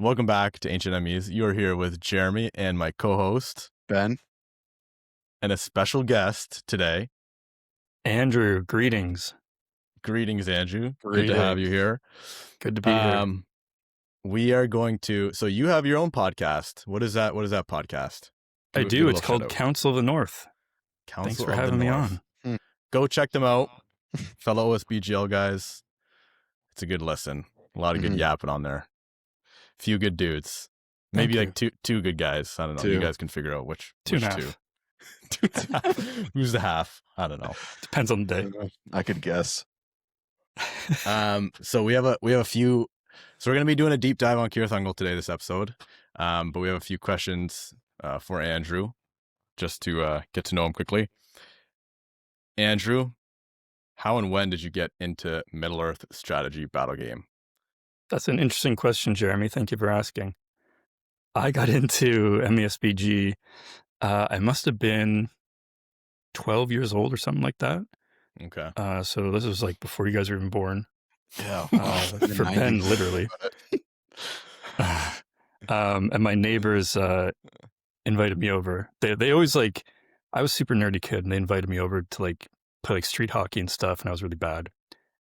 Welcome back to Ancient Enemies. You are here with Jeremy and my co-host, Ben. And a special guest today. Andrew, greetings. Greetings, Andrew. Good to have you here. Good to be here. We are going to, so you have your own podcast. What is that podcast? I do. It's called Council of the North. Thanks for having me on. Go check them out. Fellow OSBGL guys. It's a good listen. A lot of good yapping on there. Few good dudes. Maybe like two good guys. I don't know. You guys can figure out which two. Who's the half? I don't know. Depends on the day. I could guess. So we have a few. So we're going to be doing a deep dive on Cirith Ungol today, this episode. But we have a few questions for Andrew, just to get to know him quickly. Andrew, how and when did you get into Middle-earth strategy battle game? That's an interesting question, Jeremy. Thank you for asking. I got into MESBG. I must have been 12 years old or something like that. Okay. So this was like before you guys were even born. Yeah. For Ben, literally. And my neighbors invited me over. They always like, I was a super nerdy kid, and they invited me over to like play like street hockey and stuff, and I was really bad.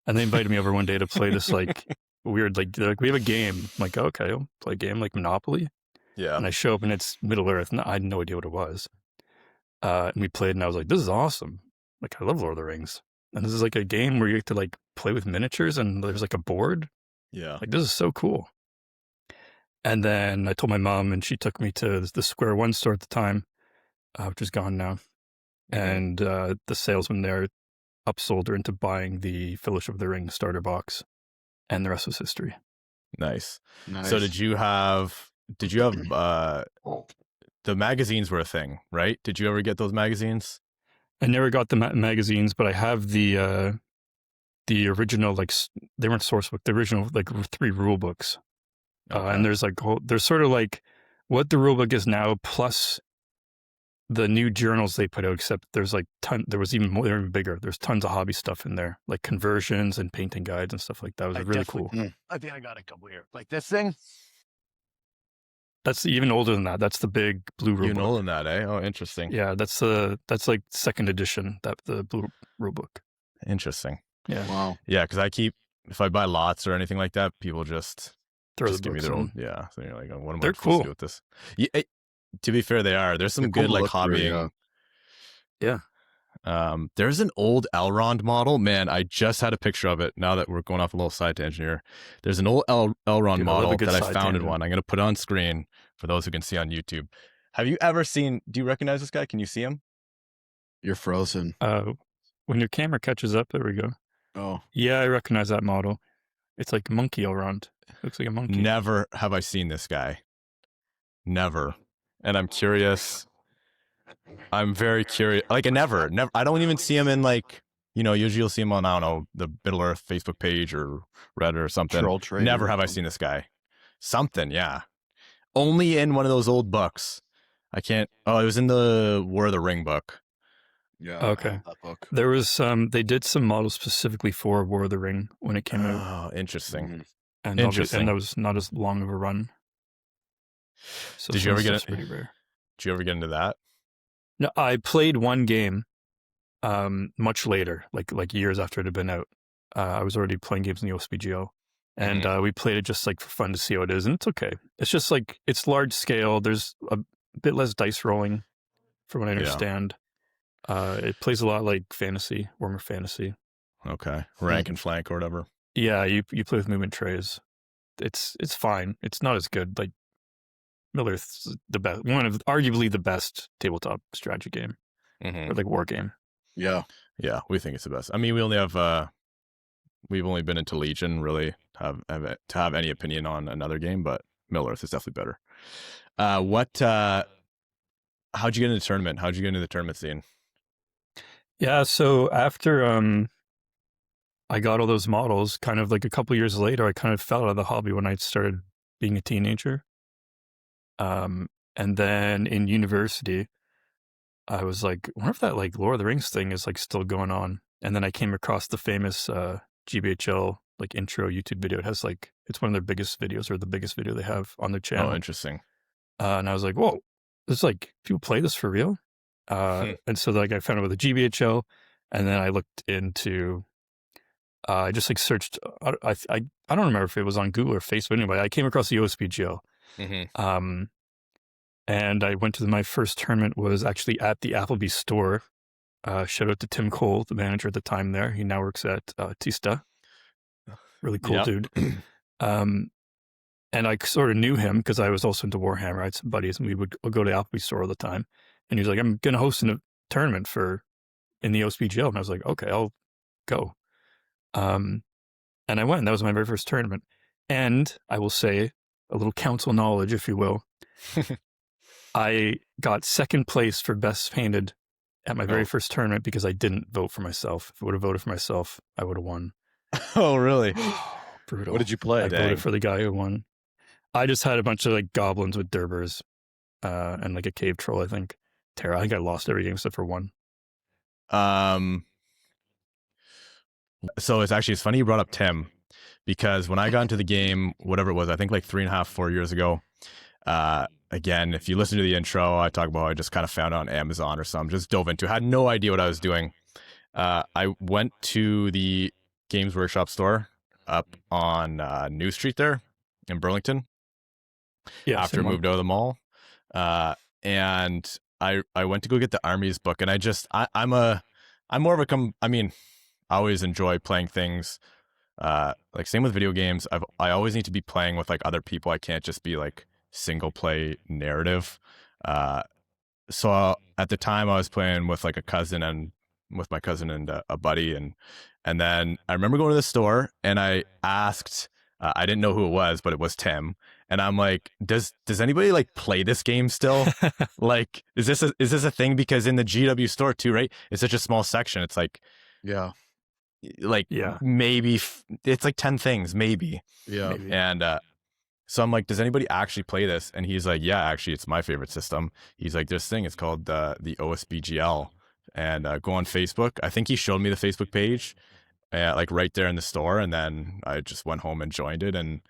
And they invited me over one day to play this like weird, like they're like, we have a game. I'm like, okay, I'll play a game like Monopoly. Yeah. And I show up and it's Middle Earth, and I had no idea what it was. And we played, and I was like, this is awesome. Like, I love Lord of the Rings. And this is like a game where you get to like play with miniatures, and there's like a board. Yeah. Like, this is so cool. And then I told my mom, and she took me to the Square One store at the time, which is gone now. And the salesman there upsold her into buying the Fellowship of the Ring starter box, and the rest was history. Nice. So did you have the magazines were a thing, right? Did you ever get those magazines? I never got the magazines, but I have the original, like, they weren't source book, the original like 3 rule books. Okay. And there's like there's sort of like what the rule book is now plus the new journals they put out, except there's like there was even more, they're even bigger. There's tons of hobby stuff in there, like conversions and painting guides and stuff like that. It was really cool. I think I got a couple here. Like this thing? That's even older than that. That's the big blue rule book. Even older than that, eh? Oh, interesting. Yeah, that's like second edition, the blue rule book. Interesting. Yeah. Wow. Yeah, because if I buy lots or anything like that, people just Throw give the me books their in. own. Yeah. So you're like, oh, what am They're I supposed to cool. do with this? Yeah, to be fair, they are. There's some They're good cool like look through, hobbying. Yeah. There's an old Elrond model. Man, I just had a picture of it. Now that we're going off a little side tangent here, there's an old Elrond model that I found in one. I'm going to put it on screen for those who can see on YouTube. Have you ever seen, do you recognize this guy? Can you see him? You're frozen. When your camera catches up, there we go. Oh. Yeah, I recognize that model. It's like monkey Elrond. Looks like a monkey. Never have I seen this guy. Never. And I'm curious. I'm very curious. Like, never. I don't even see him in like, usually you'll see him on, I don't know, the Middle-earth Facebook page or Reddit or something. Never have I seen this guy. Something, yeah. Only in one of those old books. I can't. Oh, it was in the War of the Ring book. Yeah. Okay. That book. There was they did some models specifically for War of the Ring when it came out. Oh, interesting. Mm-hmm. And Interesting. And that was not as long of a run. So Did you ever get it? pretty rare. Did you ever get into that? No, I played one game much later, like years after it had been out. I was already playing games in the OSBGO. And we played it just like for fun to see how it is. And it's okay. It's just like, it's large scale. There's a bit less dice rolling from what I understand. It plays a lot like fantasy, Warhammer Fantasy. Okay. Rank and flank or whatever. Yeah, you play with movement trays. It's fine. It's not as good. Like Middle-earth's the best, one of arguably the best tabletop strategy game or like war game. Yeah. Yeah, we think it's the best. I mean, we only have we've only been into Legion, really have any opinion on another game, but Middle-earth is definitely better. How'd you get into the tournament? How'd you get into the tournament scene? Yeah, so after I got all those models, kind of like a couple years later, I kind of fell out of the hobby when I started being a teenager. And then in university, I was like, I wonder if that like Lord of the Rings thing is like still going on. And then I came across the famous GBHL like intro YouTube video. It has like, it's one of their biggest videos, or the biggest video they have on their channel. Oh, interesting. And I was like, whoa, this is like, people play this for real? And so like I found out with the GBHL, and then I looked into, I just like searched, I don't remember if it was on Google or Facebook anyway. I came across the OSBGL. And I went to my first tournament was actually at the Applebee store. Shout out to Tim Cole, the manager at the time there. He now works at Tista. Really cool dude. And I sort of knew him because I was also into Warhammer. I had some buddies, and we would go to the Applebee store all the time. And he was like, I'm going to host a tournament in the OSBGL. And I was like, okay, I'll go. And I went, and that was my very first tournament. And I will say, a little council knowledge, if you will, I got second place for best painted at my very first tournament because I didn't vote for myself. If I would have voted for myself, I would have won. Oh, really? Brutal. What did you play? I voted for the guy who won. I just had a bunch of like goblins with Durbers and like a cave troll, I think. Terra. I think I lost every game except for one. So it's funny you brought up Tim, because when I got into the game, whatever it was, I think like 3.5, 4 years ago, again, if you listen to the intro, I talk about how I just kind of found it on Amazon or something, just dove into it, had no idea what I was doing. I went to the Games Workshop store up on New Street there in Burlington. Yeah, after I moved out of the mall. And I went to go get the Armies book, and I'm more of a I always enjoy playing things. Like same with video games. I always need to be playing with like other people. I can't just be like single play narrative. So at the time I was playing with like with my cousin and a buddy, and then I remember going to the store and I asked, I didn't know who it was, but it was Tim. And I'm like, does anybody like play this game still? Like, is this a thing? Because in the GW store too, right? It's such a small section. It's like, maybe it's like 10 things, maybe. Yeah. Maybe. And so I'm like, does anybody actually play this? And he's like, yeah, actually, it's my favorite system. He's like, this thing, it's called the OSBGL. And go on Facebook. I think he showed me the Facebook page, like right there in the store. And then I just went home and joined it. And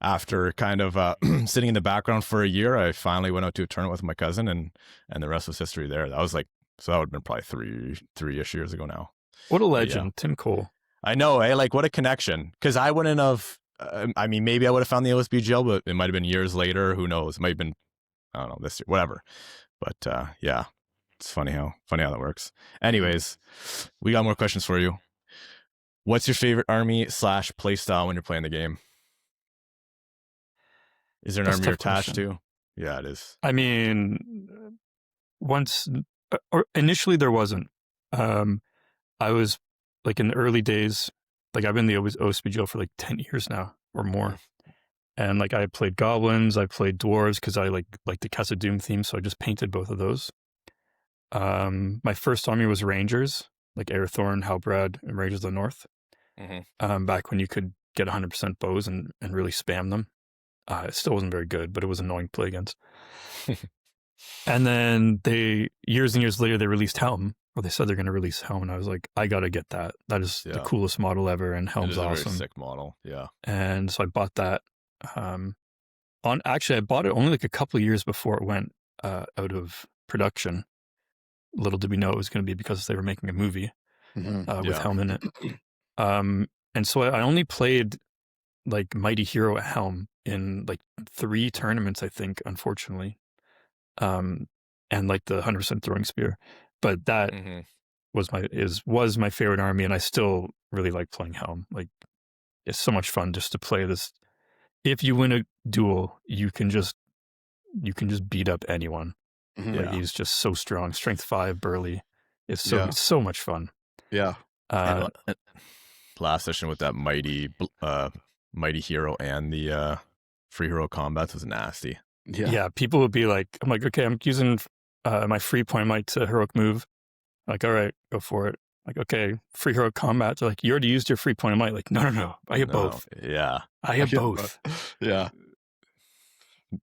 after kind of sitting in the background for a year, I finally went out to a tournament with my cousin, and the rest was history there. That was like, so that would have been probably three-ish years ago now. What a legend, Tim Cole. I know, like what a connection. Because I wouldn't have, maybe I would have found the OSBGL, but it might have been years later. Who knows? It might have been, I don't know, this year, whatever. But yeah, it's funny how that works. Anyways, we got more questions for you. What's your favorite army / playstyle when you're playing the game? Is there an army you're attached to? Yeah, it is. I mean, initially there wasn't. I was like in the early days, like I've been in the OSBGL for like 10 years now or more. And like I played goblins, I played dwarves because I like the Casa Doom theme, so I just painted both of those. My first army was Rangers, like Airthorn, Halbrad, and Rangers of the North. Back when you could get 100% bows and really spam them. It still wasn't very good, but it was annoying to play against. And then years and years later, they released Helm, or they said they're going to release Helm, and I was like, I got to get that. That is the coolest model ever, and Helm's awesome. A very sick model, yeah. And so I bought that. Actually, I bought it only like a couple of years before it went out of production. Little did we know it was going to be because they were making a movie with Helm in it. And so I only played like Mighty Hero at Helm in like 3 tournaments, I think, unfortunately. And like the 100% throwing spear. But that was my favorite army, and I still really like playing Helm. Like, it's so much fun just to play this. If you win a duel, you can just beat up anyone. Like, he's just so strong. Strength 5, burly. It's so much fun. Yeah. Last session with that mighty hero and the free hero combats was nasty. Yeah. People would be like, I'm like, okay, I'm using my free point might to heroic move. Like, all right, go for it. Like, okay, free hero combat. They're like, you already used your free point of might. Like, no, I have both. Yeah, I have both. Yeah.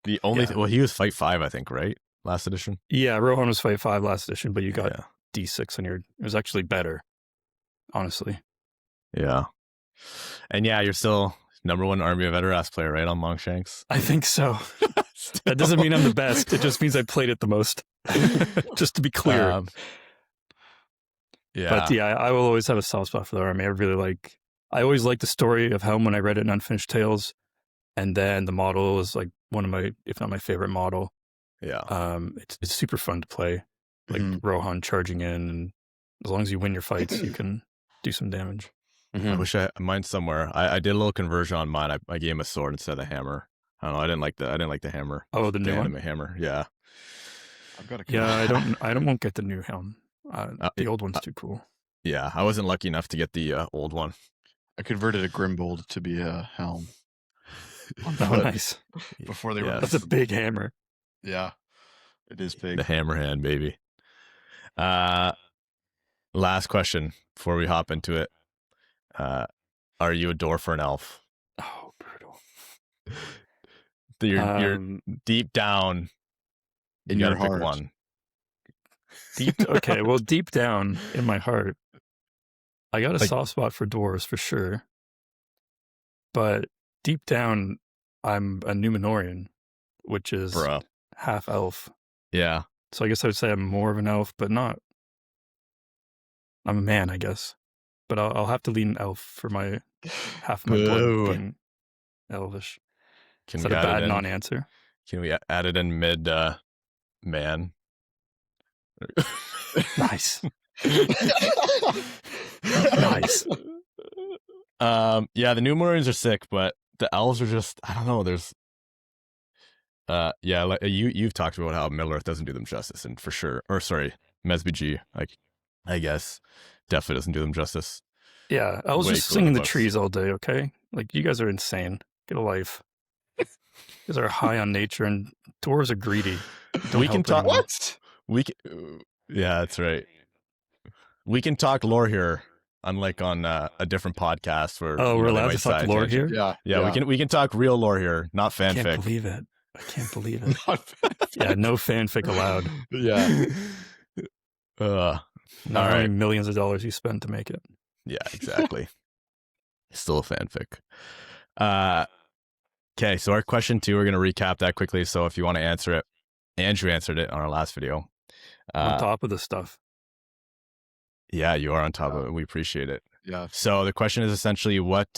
The only well, he was fight 5, I think, right? Last edition. Yeah, Rohan was fight 5 last edition, but you got D6 on your. It was actually better, honestly. Yeah. And yeah, you're still #1 Army of Veterans player, right, on Longshanks? I think so. That doesn't mean I'm the best. It just means I played it the most. Just to be clear. Yeah. But yeah, I will always have a soft spot for the Army. I always liked the story of Helm when I read it in Unfinished Tales. And then the model is like one of my, if not my favorite model. Yeah. It's super fun to play. Like Rohan charging in, and as long as you win your fights, you can do some damage. I wish I mine's somewhere. I did a little conversion on mine. I gave him a sword instead of the hammer. I don't know. I didn't like the hammer. Oh, the new one? anime hammer. Yeah. I've got a Yeah, I won't get the new helm. The old one's too cool. Yeah, I wasn't lucky enough to get the old one. I converted a Grimbold to be a helm. Oh, nice. Before they Yeah. were. That's a big hammer. Yeah, it is big. The hammer hand, baby. Last question before we hop into it. Are you a dwarf or an elf? Oh, brutal. You're deep down. In You your gotta pick heart. one. Okay, well, deep down in my heart, I got a Like- soft spot for dwarves for sure. But deep down, I'm a Numenorian, which is Bruh. half elf. Yeah. So I guess I would say I'm more of an elf, but not. I'm a man, I guess. But I'll have to lean elf for my half of my Boo. blood being elvish. Can Is we that a add bad it in? non-answer? Can we add it in mid man? Nice. Nice. Yeah, the Numenorians are sick, but the elves are just, I don't know, there's yeah, like you've talked about how Middle Earth doesn't do them justice, and for sure, or sorry, MESBG, like I guess definitely doesn't do them justice. Yeah, I was Way just cooler singing the books. trees all day, okay? Like, you guys are insane. Get a life. You guys are high on nature, and dwarves are greedy. Don't We can help talk- anyone. What? We can, yeah, that's right. We can talk lore here, unlike on a different podcast where Oh, we're they allowed might to talk side lore tangent. here? Yeah. Yeah, we can talk real lore here, not I can't fanfic. believe it. I can't believe it. Not Yeah, no fanfic allowed. Yeah. Not All how many right. millions of dollars you spend to make it. Yeah, exactly. Still a fanfic. Okay, so our question 2, we're going to recap that quickly. So if you want to answer it, Andrew answered it on our last video. On top of this stuff. Yeah, you are on top of it. We appreciate it. Yeah. So the question is essentially what,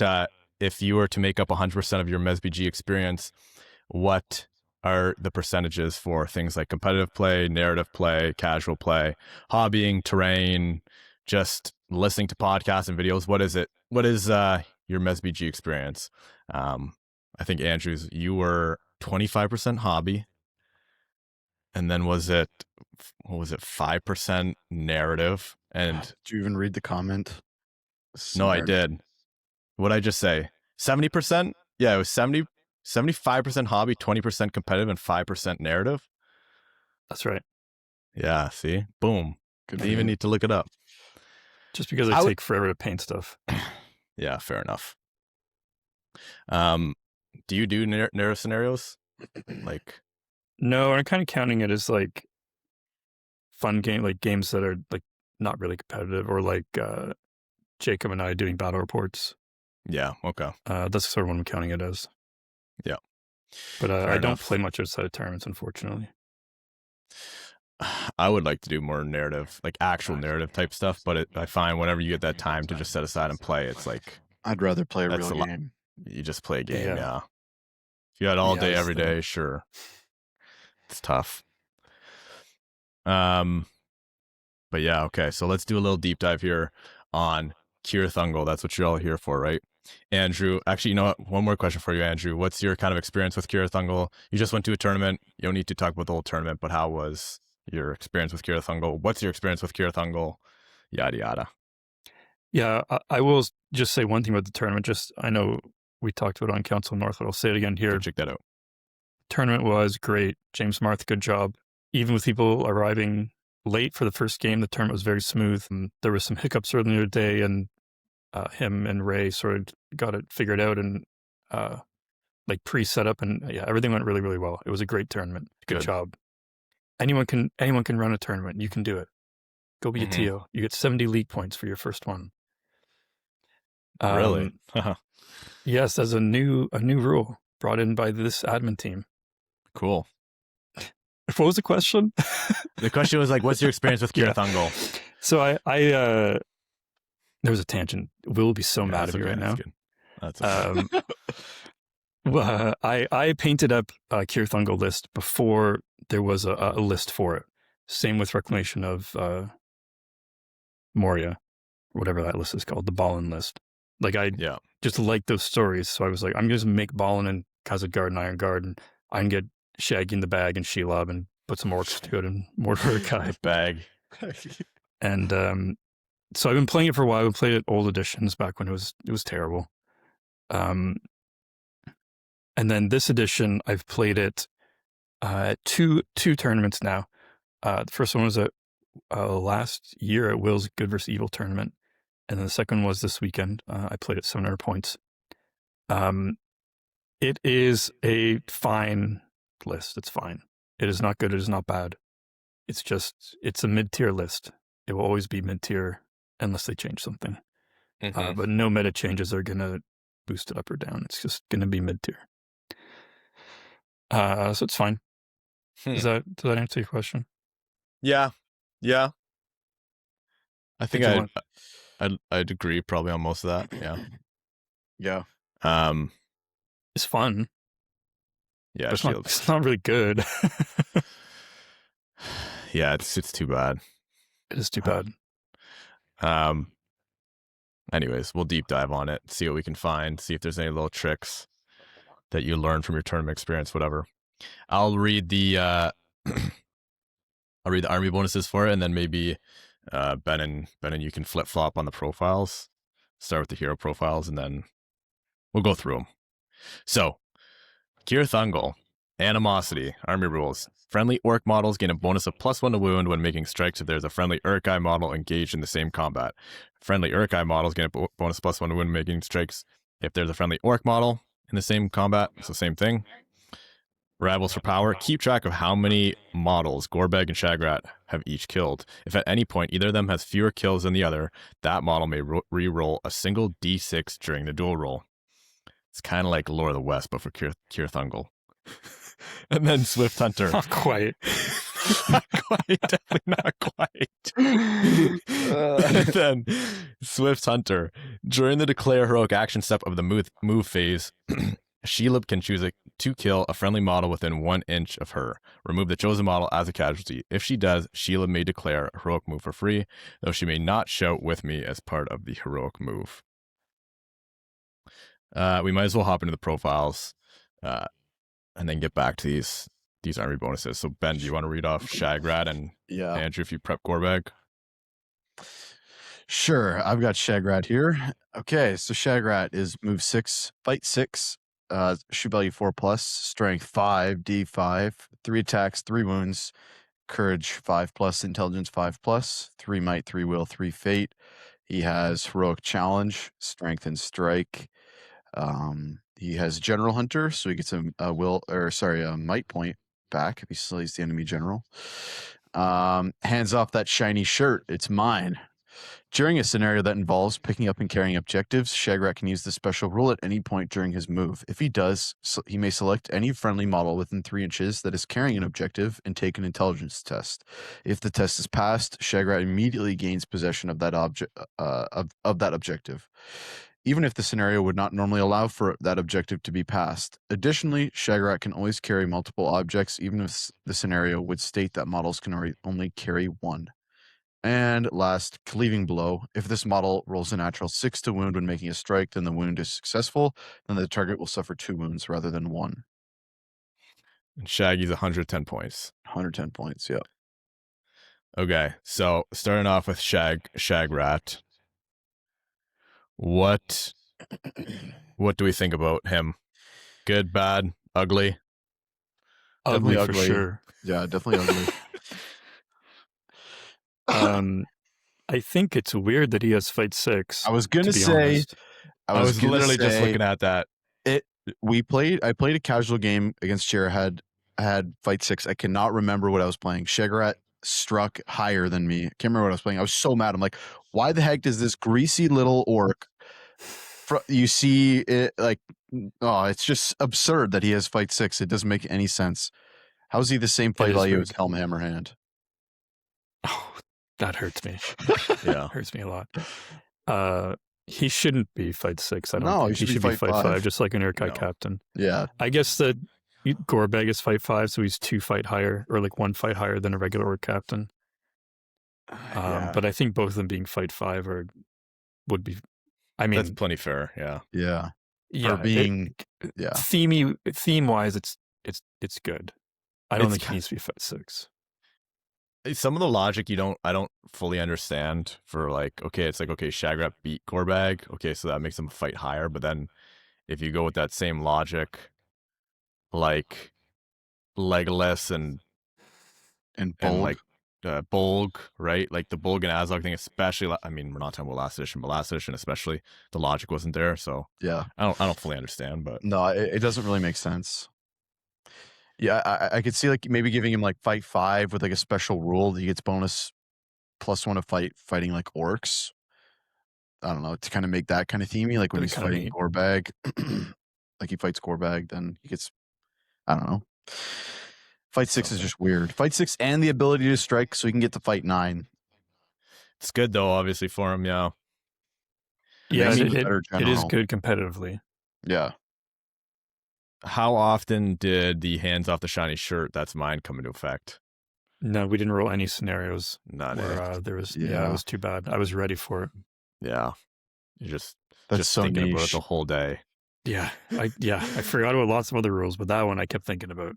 if you were to make up 100% of your MESBG experience, what are the percentages for things like competitive play, narrative play, casual play, hobbying, terrain, just listening to podcasts and videos? What is it? What is your MESBG experience? I think Andrew's, you were 25% hobby. And then what was it, 5% narrative? And Did you even read the comment? no, I did. What'd I just say? 70%? Yeah, it was 75% hobby, 20% competitive, and 5% narrative. That's right. Yeah, see? Boom. Good Didn't even need to look it up. Just because I I would- take forever to paint stuff. Yeah, fair enough. Do you do narrative scenarios? Like, No, I'm kind of counting it as like fun game, like games that are like not really competitive, or like Jacob and I doing battle reports. yeah, okay. That's sort of what I'm counting it as. Yeah. But Fair I don't enough. play much outside of tournaments, unfortunately. I would like to do more narrative, like actual narrative type stuff, but I find whenever you get that time to just set aside and play, it's like I'd rather play a That's real a lot. game. you just play a game, Yeah. yeah. If you had all Yeah, day, that's every the- day, sure. It's tough. But yeah, okay. So let's do a little deep dive here on Cirith Ungol. That's what you're all here for, right? Andrew, actually, you know what? One more question for you, Andrew. What's your kind of experience with Cirith Ungol? You just went to a tournament. You don't need to talk about the whole tournament, but how was your experience with Cirith Ungol? What's your experience with Cirith Ungol? Yada, yada. Yeah, I will just say one thing about the tournament. I know we talked about it on Council North, but I'll say it again here. Go check that out. Tournament was great. James Marth, good job. Even with people arriving late for the first game, the tournament was very smooth. And there was some hiccups earlier in the day, and him and Ray sort of got it figured out and like pre-set up, and yeah, everything went really, really well. It was a great tournament. Good Good. job. Anyone can run a tournament. You can do it. Go be Mhm. a TO. You get 70 league points for your first one. Really? Yes, as a new rule brought in by this admin team. Cool. What was the question? The question was like, what's your experience with Yeah. Cirith Ungol? So there was a tangent. Will will be so mad at me right now. Good. That's okay. Well, I painted up a Cirith Ungol list before there was a list for it. Same with Reclamation of Moria, whatever that list is called, the Ballin list. Like I Yeah. just like those stories, so I was like, I'm going to make Ballin and Khazad-Guard and Iron Guard, and I can get Shaggy in the bag and Shelob and put some orcs to it and Mordecai. Bag. And so I've been playing it for a while. I played it old editions back when it was terrible. And then this edition, I've played it at two tournaments now. The first one was last year at Will's Good vs. Evil tournament. And then the second was this weekend. I played at 700 points. It is a fine list. It's fine. It is not good. It is not bad. It's a mid-tier list. It will always be mid-tier unless they change something. Mm-hmm. But no meta changes are going to boost it up or down. It's just going to be mid-tier. So it's fine. Does that answer your question? Yeah. I think Did you I'd agree probably on most of that. Yeah. Yeah. It's fun. Yeah. But it's not really good. Yeah. It's too bad. It is too bad. Anyways, we'll deep dive on it, see what we can find, see if there's any little tricks that you learned from your tournament experience, whatever. I'll read the army bonuses for it, and then maybe Ben and you can flip flop on the profiles. Start with the hero profiles, and then we'll go through them. So, Cirith Ungol, Animosity, Army Rules. Friendly Orc models gain a bonus of +1 to wound when making strikes if there's a friendly Uruk-hai model engaged in the same combat. Friendly Uruk-hai models gain a bonus +1 to wound when making strikes if there's a friendly Orc model in the same combat. So same thing. Rivals for Power. Keep track of how many models Gorbeg and Shagrat have each killed. If at any point either of them has fewer kills than the other, that model may re-roll a single d6 during the duel roll. It's kind of like Lore of the West, but for Cirith Ungol. And then Swift Hunter. Not quite. Not quite. Definitely not quite. And then Swift Hunter. During the declare heroic action step of the move phase, Shelob can choose to kill a friendly model within 1 inch of her. Remove the chosen model as a casualty. If she does, Shelob may declare a heroic move for free, though she may not shout with me as part of the heroic move. We might as well hop into the profiles and then get back to these army bonuses. So Ben, do you want to read off Shagrat and Andrew if you prep Gorbeg? Sure. I've got Shagrat here. Okay, so Shagrat is move 6, fight 6, shoot value 4+, strength 5, D5, 3 attacks, 3 wounds, courage 5+, intelligence 5+, 3 might, 3 will, 3 fate. He has heroic challenge, strength and strike. He has General Hunter, so he gets a might point back if he slays the enemy general. Hands off that shiny shirt. It's mine. During a scenario that involves picking up and carrying objectives, Shagrat can use the special rule at any point during his move. If he does, he may select any friendly model within 3 inches that is carrying an objective and take an intelligence test. If the test is passed, Shagrat immediately gains possession of that objective, even if the scenario would not normally allow for that objective to be passed. Additionally, Shagrat can always carry multiple objects, even if the scenario would state that models can only carry 1. And last, Cleaving Blow. If this model rolls a natural 6 to wound when making a strike, then the wound is successful. Then the target will suffer 2 wounds rather than 1. And Shaggy's 110 points. 110 points, yeah. Okay, so starting off with Shagrat. What do we think about him? Good, bad, ugly? Ugly Definitely for sure. Yeah, definitely ugly. I think it's weird that he has fight 6. I was gonna to be say, honest. I was literally just looking at that. I played a casual game against Jared. I had fight 6. I cannot remember what I was playing. Shagrat struck higher than me. I can't remember what I was playing. I was so mad. I'm like, why the heck does this greasy little orc you see it like, oh, it's just absurd that he has fight 6. It doesn't make any sense. How is he the same fight is value weird. as Helm Hammerhand? Oh, that hurts me. Yeah. Hurts me a lot. He shouldn't be fight 6. I don't No, think. he should be fight 5. just like an Urkai No. captain. Yeah. I guess that Gorbag is fight 5, so he's 2 fight higher, or like 1 fight higher than a regular Orc captain. Yeah. But I think both of them being fight 5 would be. I mean, That's plenty fair. Yeah. Yeah. yeah, For being, yeah. theme wise, it's good. I don't It's think he needs to be fight 6. Some of the logic I don't fully understand for like, okay, it's like, okay, Shagrat beat Gorbag. Okay, so that makes him fight higher. But then if you go with that same logic, like Legolas and Bolg. like Bolg, right? Like the Bolg and Azog thing, especially. I mean, we're not talking about last edition, but last edition especially, the logic wasn't there. So Yeah. I don't fully understand, but No, it doesn't really make sense. Yeah, I could see like maybe giving him like fight 5 with like a special rule that he gets bonus +1 to fighting like orcs. I don't know, to kind of make that kind of themey, like when That'd he's kinda fighting neat. Gorbag, like he fights Gorbag, then he gets, I don't know. Fight 6 is Something. just weird. Fight 6 and the ability to strike, so he can get to fight 9. it's good though, obviously for him. Yeah. Yeah, makes him it, a better it is general. good competitively. Yeah. How often did the hands off the shiny shirt, that's mine, come into effect? No, we didn't roll any scenarios None. where there was. Yeah. It was too bad. I was ready for it. Yeah. You just That's so thinking about it niche. the whole day. Yeah, I forgot about lots of other rules, but that one I kept thinking about.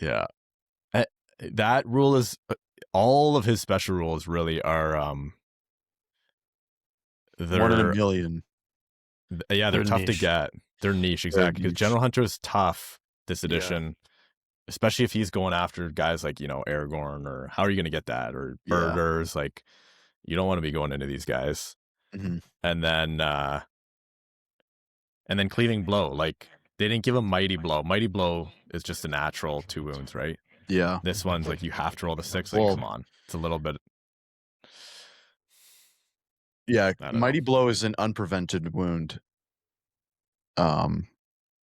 Yeah. That rule is all of his special rules really are they're 1 in a million. they're They're tough to niche. get. They're niche, exactly. Because niche. General Hunter is tough this Yeah. edition. Especially if he's going after guys like, Aragorn, or how are you going to get that? Or Yeah. Birders, like you don't want to be going into these guys. Mhm. And then cleaving blow, like they didn't give him mighty blow. Mighty blow is just a natural 2 wounds, right? Yeah. This one's like you have to roll the 6. Like, Well- come on, it's a little bit. Yeah, I don't Mighty Blow is an unprevented wound.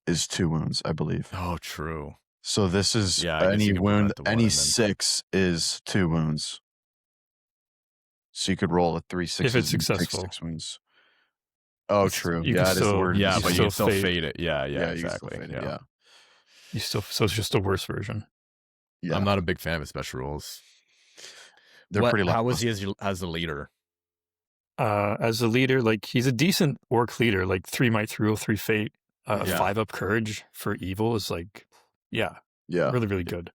Is 2 wounds, I believe. Oh, true. So this is Yeah, I guess any you can wound, prevent the one any and then- 6 is 2 wounds. So you could roll a 3 6s it's and take successful. 6 wounds. Oh, It's- true. you Yeah, can it is the still- word. Yeah, You but you still can still fade- fade it. Yeah, you can still exactly. fade it, Yeah. yeah. You still, so it's just a worse version. Yeah. I'm not a big fan of his special rules. They're pretty How was lackluster. he as the leader? As a leader, like he's a decent orc leader, like 3 might, 3 rule, 3 fate, Yeah. 5 up courage for evil is like, yeah, Yeah. really, really good.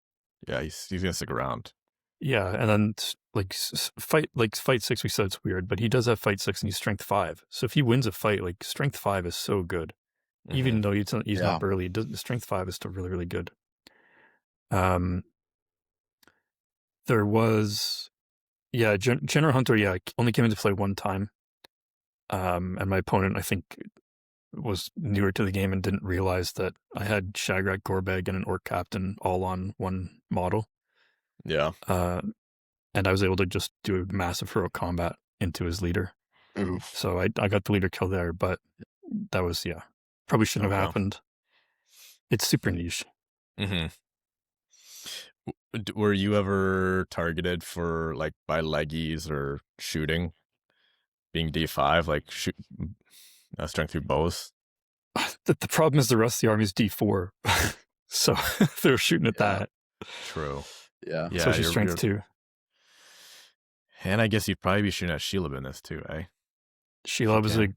Yeah, he's gonna stick around. Yeah, and then like fight 6, we said it's weird, but he does have fight 6 and he's strength 5. So if he wins a fight, like strength 5 is so good. Even though he's Yeah. not burly, strength 5 is still really, really good. There was, General Hunter, only came into play 1 time. And my opponent, I think, was newer to the game and didn't realize that I had Shagrat, Gorbag, and an Orc Captain all on 1 model. Yeah. And I was able to just do a massive heroic combat into his leader. Oof. So I got the leader kill there, but that was, probably shouldn't have Okay. happened. It's super niche. Mm-hmm. Were you ever targeted for like by leggies or shooting, being D5, like shoot strength through bows? The problem is the rest of the army is D4. So they're shooting at Yeah. that. True. Yeah. Yeah, Especially you're- strength 2. And I guess you'd probably be shooting at Shelob in this too, eh? Shelob Okay.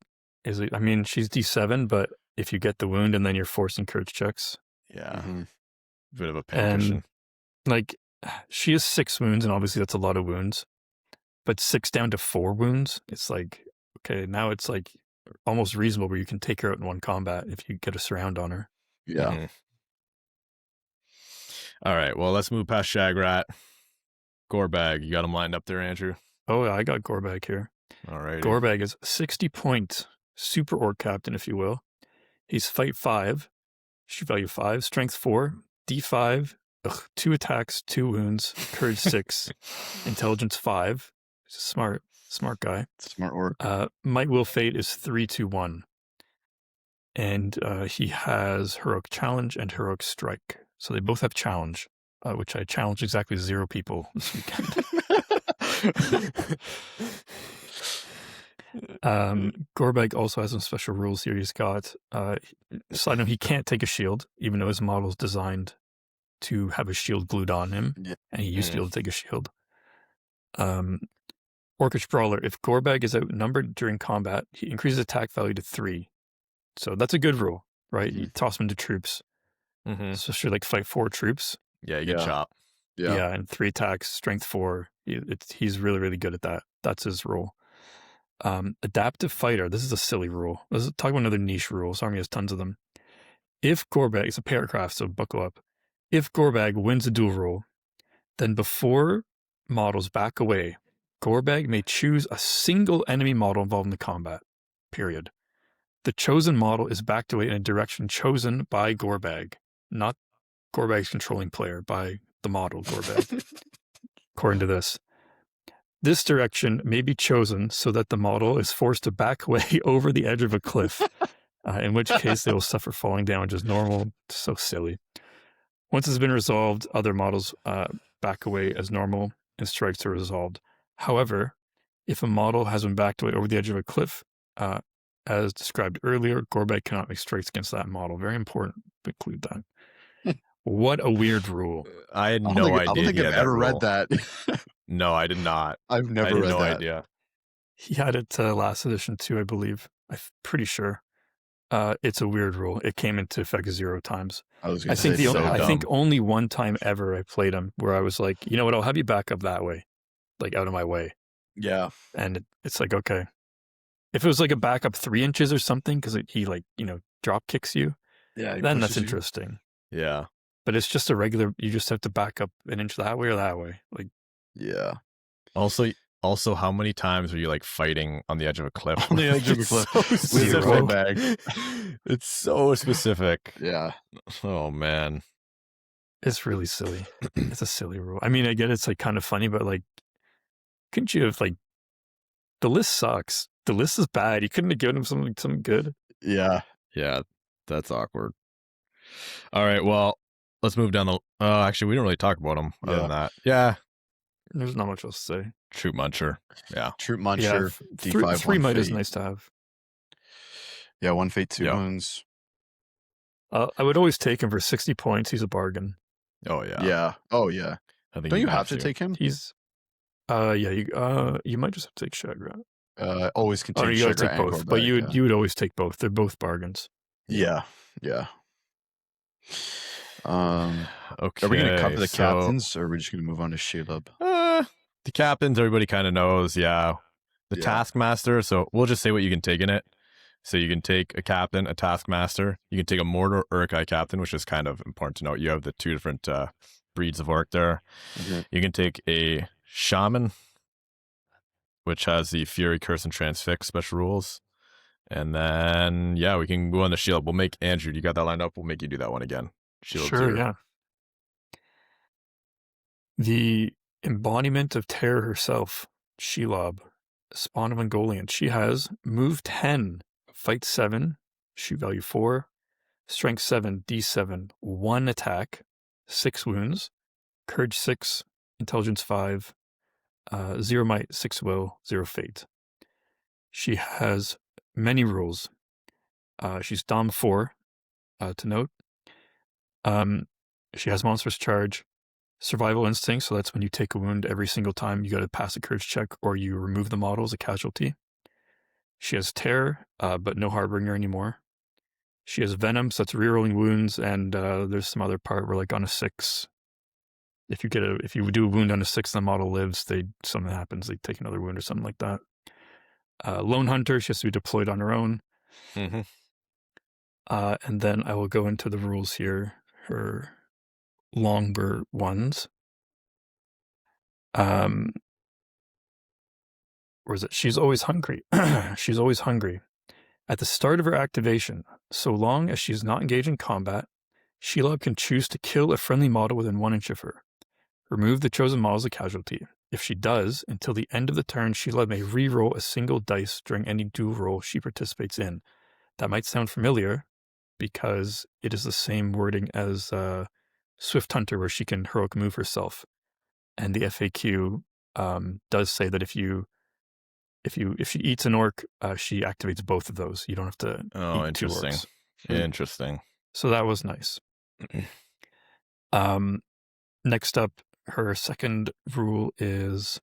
I mean, she's D7, but if you get the wound and then you're forcing courage checks, Yeah. Mhm. Bit of a And- pincushion. like she has 6 wounds, and obviously that's a lot of wounds. But 6 down to 4 wounds, it's like, okay, now it's like almost reasonable where you can take her out in 1 combat if you get a surround on her. Yeah. Mhm. All right. Well, let's move past Shagrat. Gorbag, you got him lined up there, Andrew? Oh, yeah, I got Gorbag here. All right. Gorbag is 60-point super orc captain, if you will. He's fight 5, shoot value 5, strength 4, D5, 2 attacks, 2 wounds, courage 6, intelligence 5. He's a smart guy. Smart orc. Might will fate is 3-2-1. and he has Heroic Challenge and Heroic Strike. So they both have Challenge, which I challenged exactly 0 people this weekend. Gorbag also has some special rules here. He's got, side note, he can't take a shield, even though his model is designed to have a shield glued on him, and he used to be able to take a shield. Orcish Brawler, if Gorbag is outnumbered during combat, he increases attack value to 3. So that's a good rule, right? You toss him into troops, especially like fight 4 troops. Yeah, you get chop. Yeah, and 3 attacks, strength 4. He's really, really good at that. That's his rule. Adaptive Fighter, this is a silly rule. Let's talk about another niche rule. This army has tons of them. If Gorbag, it's a paragraph, so buckle up. If Gorbag wins a duel roll, then before models back away, Gorbag may choose a single enemy model involved in the combat, period. The chosen model is backed away in a direction chosen by Gorbag, not Gorbag's controlling player, by the model Gorbag, according to this. This direction may be chosen so that the model is forced to back away over the edge of a cliff, in which case they will suffer falling damage as normal. So silly. Once it's been resolved, other models back away as normal and strikes are resolved. However, if a model has been backed away over the edge of a cliff, as described earlier, Gorbag cannot make strikes against that model. Very important to include that. What a weird rule. I had no idea. I don't think I've ever read that. No, I did not. I've never read no that. idea. He had it last edition too, I believe. I'm pretty sure. It's a weird rule. It came into effect 0 times. I think only one time ever I played him where I was like, you know what, I'll have you back up that way, like out of my way. Yeah. And it's like, okay. If it was like a backup 3 inches or something, because he like, drop kicks you, then that's interesting. Yeah. But it's just a regular, you just have to back up an inch that way or that way. Like, yeah. Also, how many times are you like fighting on the edge of a cliff? On the edge of a cliff. So With your Gorbag. It's so specific. Yeah. Oh, man. It's really silly. It's a silly rule. I mean, I get it's like kind of funny, but like, couldn't you have like, the list sucks. The list is bad. You couldn't have given him something good. Yeah. Yeah, that's awkward. All right, well, let's move down the... actually, we don't really talk about them other than that. Yeah. There's not much else to say. Troop Muncher. Yeah. Troop Muncher. D5, 3 might is fate. nice to have. Yeah, 1 fate, 2 wounds. I would always take him for 60 points. He's a bargain. Oh, yeah. Yeah. Oh, yeah. I think Don't you have to take him? He's... you might just have to take Shagrat. Always can take you gotta Shagrat take both, and but Gorbag, you would always take both. They're both bargains. Yeah. Yeah. Okay. Are we going to cover the captains, or are we just going to move on to Shelob? The captains, everybody kind of knows, yeah. The Taskmaster, so we'll just say what you can take in it. So you can take a captain, a Taskmaster. You can take a Mordor Uruk-hai captain, which is kind of important to note. You have the 2 different breeds of orc there. Mm-hmm. You can take a Shaman, which has the Fury, Curse, and Transfix special rules. And then, yeah, we can go on the Shield. We'll make Andrew, you got that lined up? We'll make you do that one again. Shield Sure, 2. yeah. The embodiment of terror herself, Shelob, spawn of Ungoliant. She has move 10, fight 7, shoot value 4, strength 7, d7, 1 attack, 6 wounds, courage 6, intelligence 5, 0 might, 6 will, 0 fate. She has many rules. She's Dom 4, to note. She has monstrous charge, survival instinct, so that's when you take a wound every single time you got to pass a courage check or you remove the model as a casualty. She has terror, but no harbinger anymore. She has venom, so that's rerolling wounds, and there's some other part where, like, on a 6, if you do a wound on a 6 and the model lives, something happens, they take another wound or something like that. Lone Hunter, she has to be deployed on her own. Mm-hmm. And then I will go into the rules here, her longer ones. Where is it? She's always hungry. She's always hungry. At the start of her activation, so long as she's not engaged in combat, Shelob can choose to kill a friendly model within 1 inch of her. Remove the chosen model as a casualty. If she does, until the end of the turn, Shelob may re-roll a single dice during any duel roll she participates in. that might sound familiar because it is the same wording as Swift Hunter, where she can heroic move herself. And the FAQ does say that if she eats an orc, she activates both of those. You don't have to eat two interesting. orcs. Interesting. So that was nice. Next up, her second rule is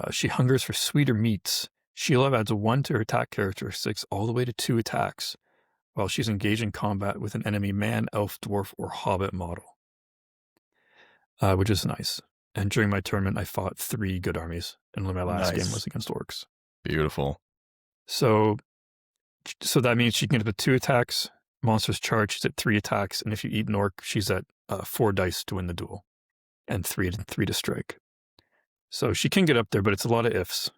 she hungers for sweeter meats. Shelob adds 1 to her attack characteristics all the way to 2 attacks while she's engaged in combat with an enemy man, elf, dwarf, or hobbit model, which is nice. And during my tournament, I fought 3 good armies, and my last game was against orcs. Beautiful. So that means she can get up to 2 attacks. Monsters charge, she's at 3 attacks, and if you eat an orc, she's at 4 dice to win the duel, and 3 to strike. So she can get up there, but it's a lot of ifs.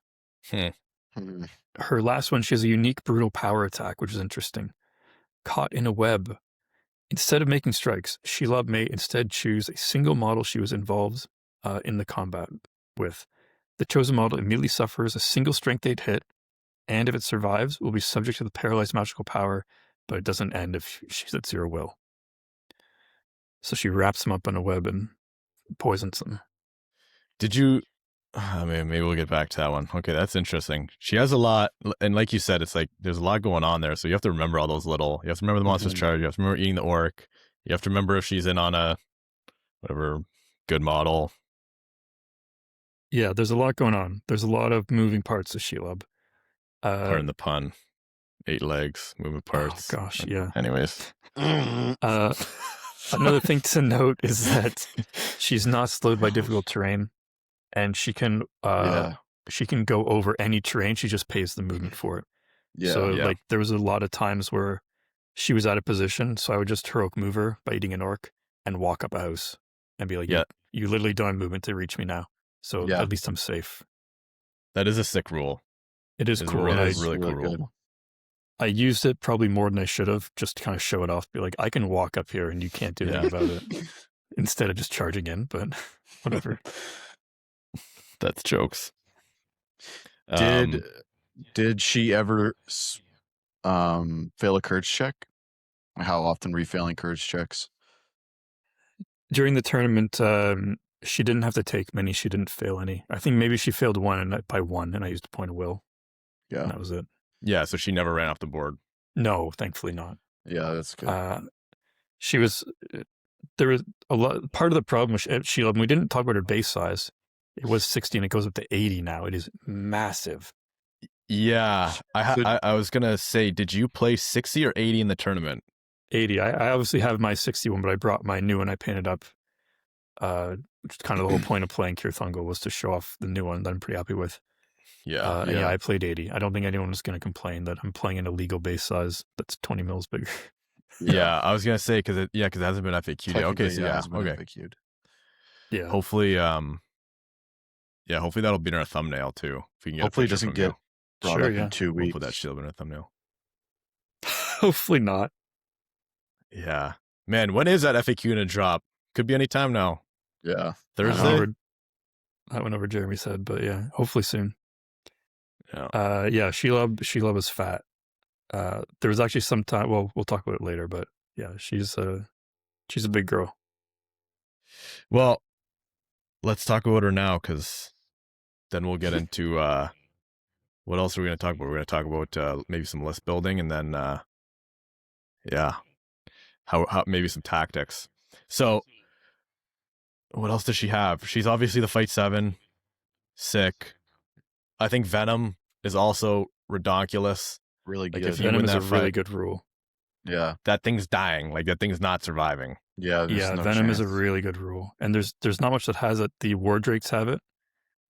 Her last one, she has a unique brutal power attack, which is interesting. Caught in a web. Instead of making strikes, Shelob may instead choose a single model she was involved in the combat with. The chosen model immediately suffers a single strength 8 hit, and if it survives, will be subject to the paralyzed magical power, but it doesn't end if she's at 0 will. So she wraps them up in a web and poisons them. Did you... maybe we'll get back to that one. Okay, that's interesting. She has a lot, and like you said, it's like there's a lot going on there, so you have to remember all those little... You have to remember the monster's charge, you have to remember eating the orc, you have to remember if she's in on a whatever good model. Yeah, there's a lot going on. There's a lot of moving parts to Shelob. Pardon the pun. 8 legs, moving parts. Oh, gosh, yeah. Anyways. Another thing to note is that she's not slowed by difficult terrain, and she can go over any terrain. She just pays the movement for it. Like there was a lot of times where she was out of position, so I would just heroic move her by eating an orc and walk up a house and be like, you literally don't have movement to reach me now. So at least I'm safe. That is a sick rule. It is cool. It's really cool rule. I used it probably more than I should have, just to kind of show it off. Be like, I can walk up here and you can't do anything about it. Instead of just charging in, but whatever. That's jokes. Did she ever fail a courage check? How often were you failing courage checks? During the tournament, she didn't have to take many. She didn't fail any. I think maybe she failed one by 1, and I used a point of will. Yeah. And that was it. Yeah, so she never ran off the board. No, thankfully not. Yeah, that's good. She was... There was a lot... Part of the problem with Shelob, we didn't talk about her base size. It was 60 and it goes up to 80 now. It is massive. Yeah. I was going to say, did you play 60 or 80 in the tournament? 80. I obviously have my 61, but I brought my new one. I painted up, which is kind of the whole point of playing Cirith Ungol, was to show off the new one that I'm pretty happy with. Yeah. I played 80. I don't think anyone is going to complain that I'm playing an illegal base size that's 20 mils bigger. Yeah, I was going to say, because it hasn't been FAQ'd yet. Okay, so okay. FAQ'd. Yeah. Hopefully, hopefully that'll be in our thumbnail too. If we can get hopefully it doesn't get brought up in 2 weeks. We'll put that shield in our thumbnail. Hopefully not. Yeah. Man, when is that FAQ going to drop? Could be any time now. Yeah. Thursday? That went over Jeremy's head, but yeah, hopefully soon. Yeah. Shelob is fat. There was actually some time, well, we'll talk about it later, but yeah, she's a big girl. Well, let's talk about her now, because then we'll get into what else are we going to talk about? We're going to talk about maybe some list building, and then how maybe some tactics. So what else does she have? She's obviously the fight 7, sick. I think Venom is also redonkulous. Really good. Like Venom is a really good rule. Yeah. That thing's dying. Like, that thing's not surviving. Yeah. Yeah, Venom is a really good rule. And there's not much that has it. The War Drakes have it.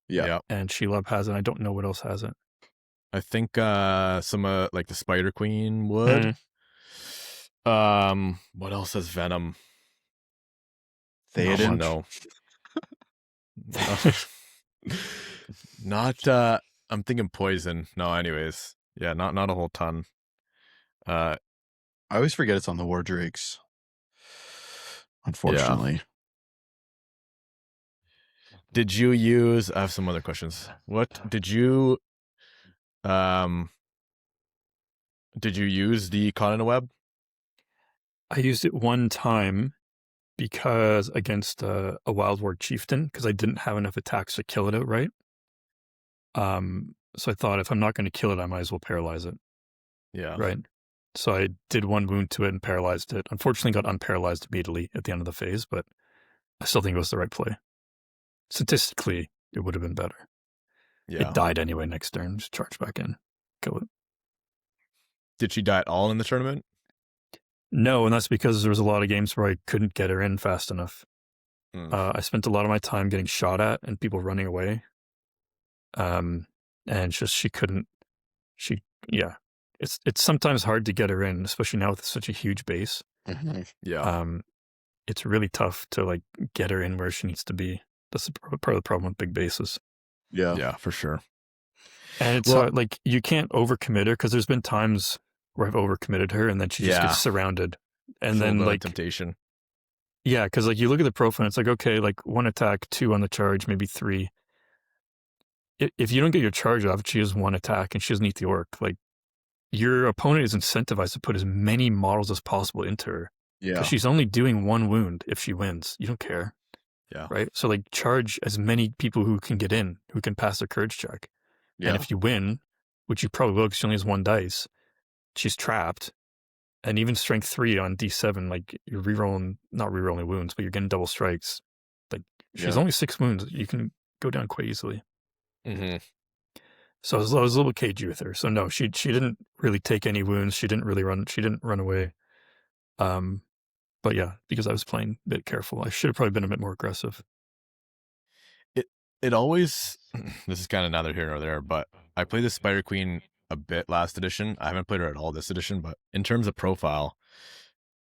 Yeah. And Shelob has it. I don't know what else has it. I think some like the Spider Queen would. What else has Venom? Theoden. No. Not I'm thinking poison. No, anyways. Yeah, not a whole ton. I always forget it's on the War Drakes. Unfortunately. Yeah. Did you use... I have some other questions. What did you... Did you use the Con in the Web? I used it one time because against a Wild War Chieftain, because I didn't have enough attacks to kill it outright. So I thought if I'm not going to kill it, I might as well paralyze it. Yeah. Right. So I did 1 wound to it and paralyzed it. Unfortunately, got unparalyzed immediately at the end of the phase, but I still think it was the right play. Statistically, it would have been better. Yeah. It died anyway next turn. Just charge back in, kill it. Did she die at all in the tournament? No, and that's because there was a lot of games where I couldn't get her in fast enough. I spent a lot of my time getting shot at and people running away. And just she couldn't. It's sometimes hard to get her in, especially now with such a huge base. Mm-hmm. Yeah. It's really tough to like get her in where she needs to be. That's part of the problem with big bases. Yeah. Yeah, for sure. And it's hard, like you can't overcommit her because there's been times where I've overcommitted her and then she just gets surrounded. And then like temptation. Yeah, because like you look at the profile, and it's like, okay, like 1 attack, 2 on the charge, maybe 3. If you don't get your charge off, she has 1 attack and she doesn't eat the orc. Like your opponent is incentivized to put as many models as possible into her. Yeah. Because she's only doing 1 wound if she wins. You don't care. Yeah. Right? So like charge as many people who can get in, who can pass their courage check. Yeah. And if you win, which you probably will because she only has 1 dice, she's trapped. And even strength 3 on D7, like you're not rerolling wounds, but you're getting double strikes. Like she's only 6 wounds. You can go down quite easily. Mm-hmm. So I was a little bit cagey with her. So no, she didn't really take any wounds. She didn't run away. But yeah, because I was playing a bit careful. I should have probably been a bit more aggressive. It always, this is kind of neither here nor there, but I played the Spider Queen a bit last edition. I haven't played her at all this edition, but in terms of profile,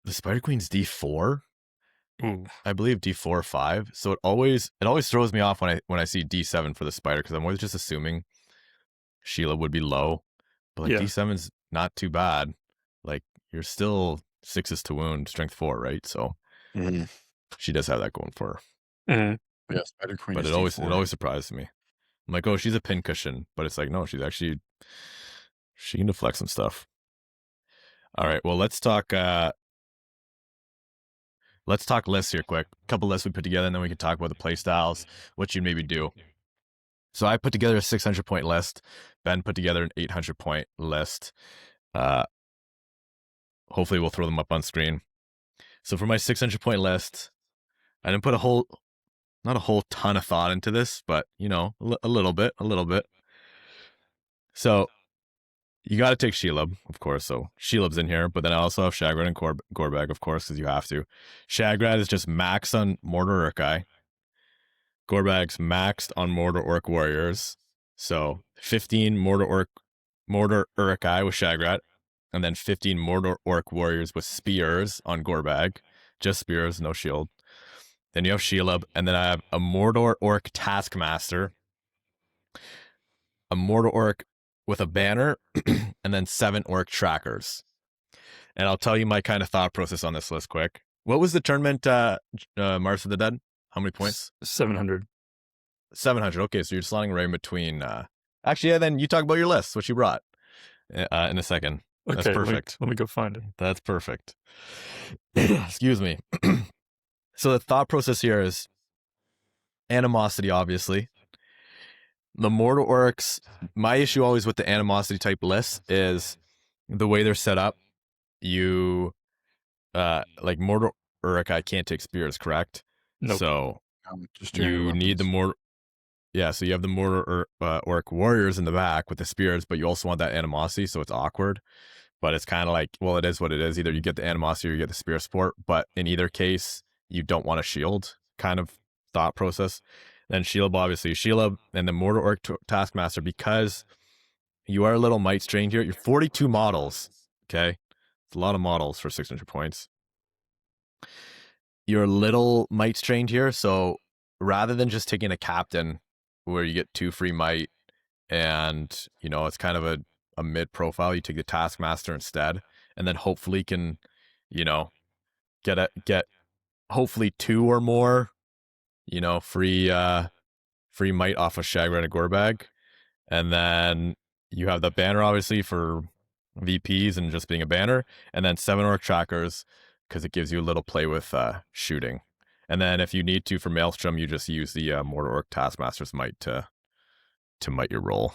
the Spider Queen's D4. Ooh. I believe D4 or 5. So it always throws me off when I see D7 for the Spider, because I'm always just assuming Shelob would be low. But like D7's not too bad. Like you're still 6s to wound, strength 4, right? So she does have that going for her. Mm-hmm. Yeah, Spider Queen. But it always surprises me. I'm like, oh, she's a pincushion, but it's like, no, she can deflect some stuff. All right, well, let's talk lists here quick. A couple lists we put together, and then we can talk about the play styles, what you maybe do. So I put together a 600-point list. Ben put together an 800-point list. Hopefully we'll throw them up on screen. So for my 600-point list, I didn't put not a whole ton of thought into this, but, you know, a little bit. So you got to take Shelob, of course. So Shelob's in here, but then I also have Shagrat and Gorbag, of course, because you have to. Shagrat is just maxed on Mordor Urkai. Gorbag's maxed on Mordor Orc Warriors. So 15 Mordor Urkai with Shagrat, and then 15 Mordor Orc Warriors with Spears on Gorbag. Just Spears, no shield. Then you have Shelob, and then I have a Mordor Orc Taskmaster, a Mordor Orc with a banner, and then 7 Orc Trackers. And I'll tell you my kind of thought process on this list quick. What was the tournament, Mars of the Dead? How many points? 700. 700. Okay, so you're slotting right in between. Actually, yeah, then you talk about your list, what you brought in a second. That's Okay, perfect. Let me go find it. That's perfect. Excuse me. So the thought process here is animosity, obviously. The Mordor Orcs, my issue always with the animosity type lists is the way they're set up. You, like Mordor Urkai can't take spears, correct? Nope. So just you need the Mordor. Yeah, so you have the Mordor Orc Warriors in the back with the spears, but you also want that animosity, so it's awkward. But it's kind of like, well, it is what it is. Either you get the animosity or you get the spear support, but in either case, you don't want a shield kind of thought process. Then Shelob, obviously, Shelob, and the Mordor Orc Taskmaster, because you are a little might strained here. You're 42 models, okay? It's a lot of models for 600 points. You're a little might strained here, so rather than just taking a captain where you get 2 free might and, you know, it's kind of a mid-profile, you take the Taskmaster instead, and then hopefully can, you know, get hopefully 2 or more, you know, free might off of Shagrat and Gorbag. And then you have the banner, obviously, for VPs and just being a banner, and then 7 orc trackers because it gives you a little play with shooting. And then if you need to for Maelstrom, you just use the Mortar Orc Taskmaster's Might to might your roll.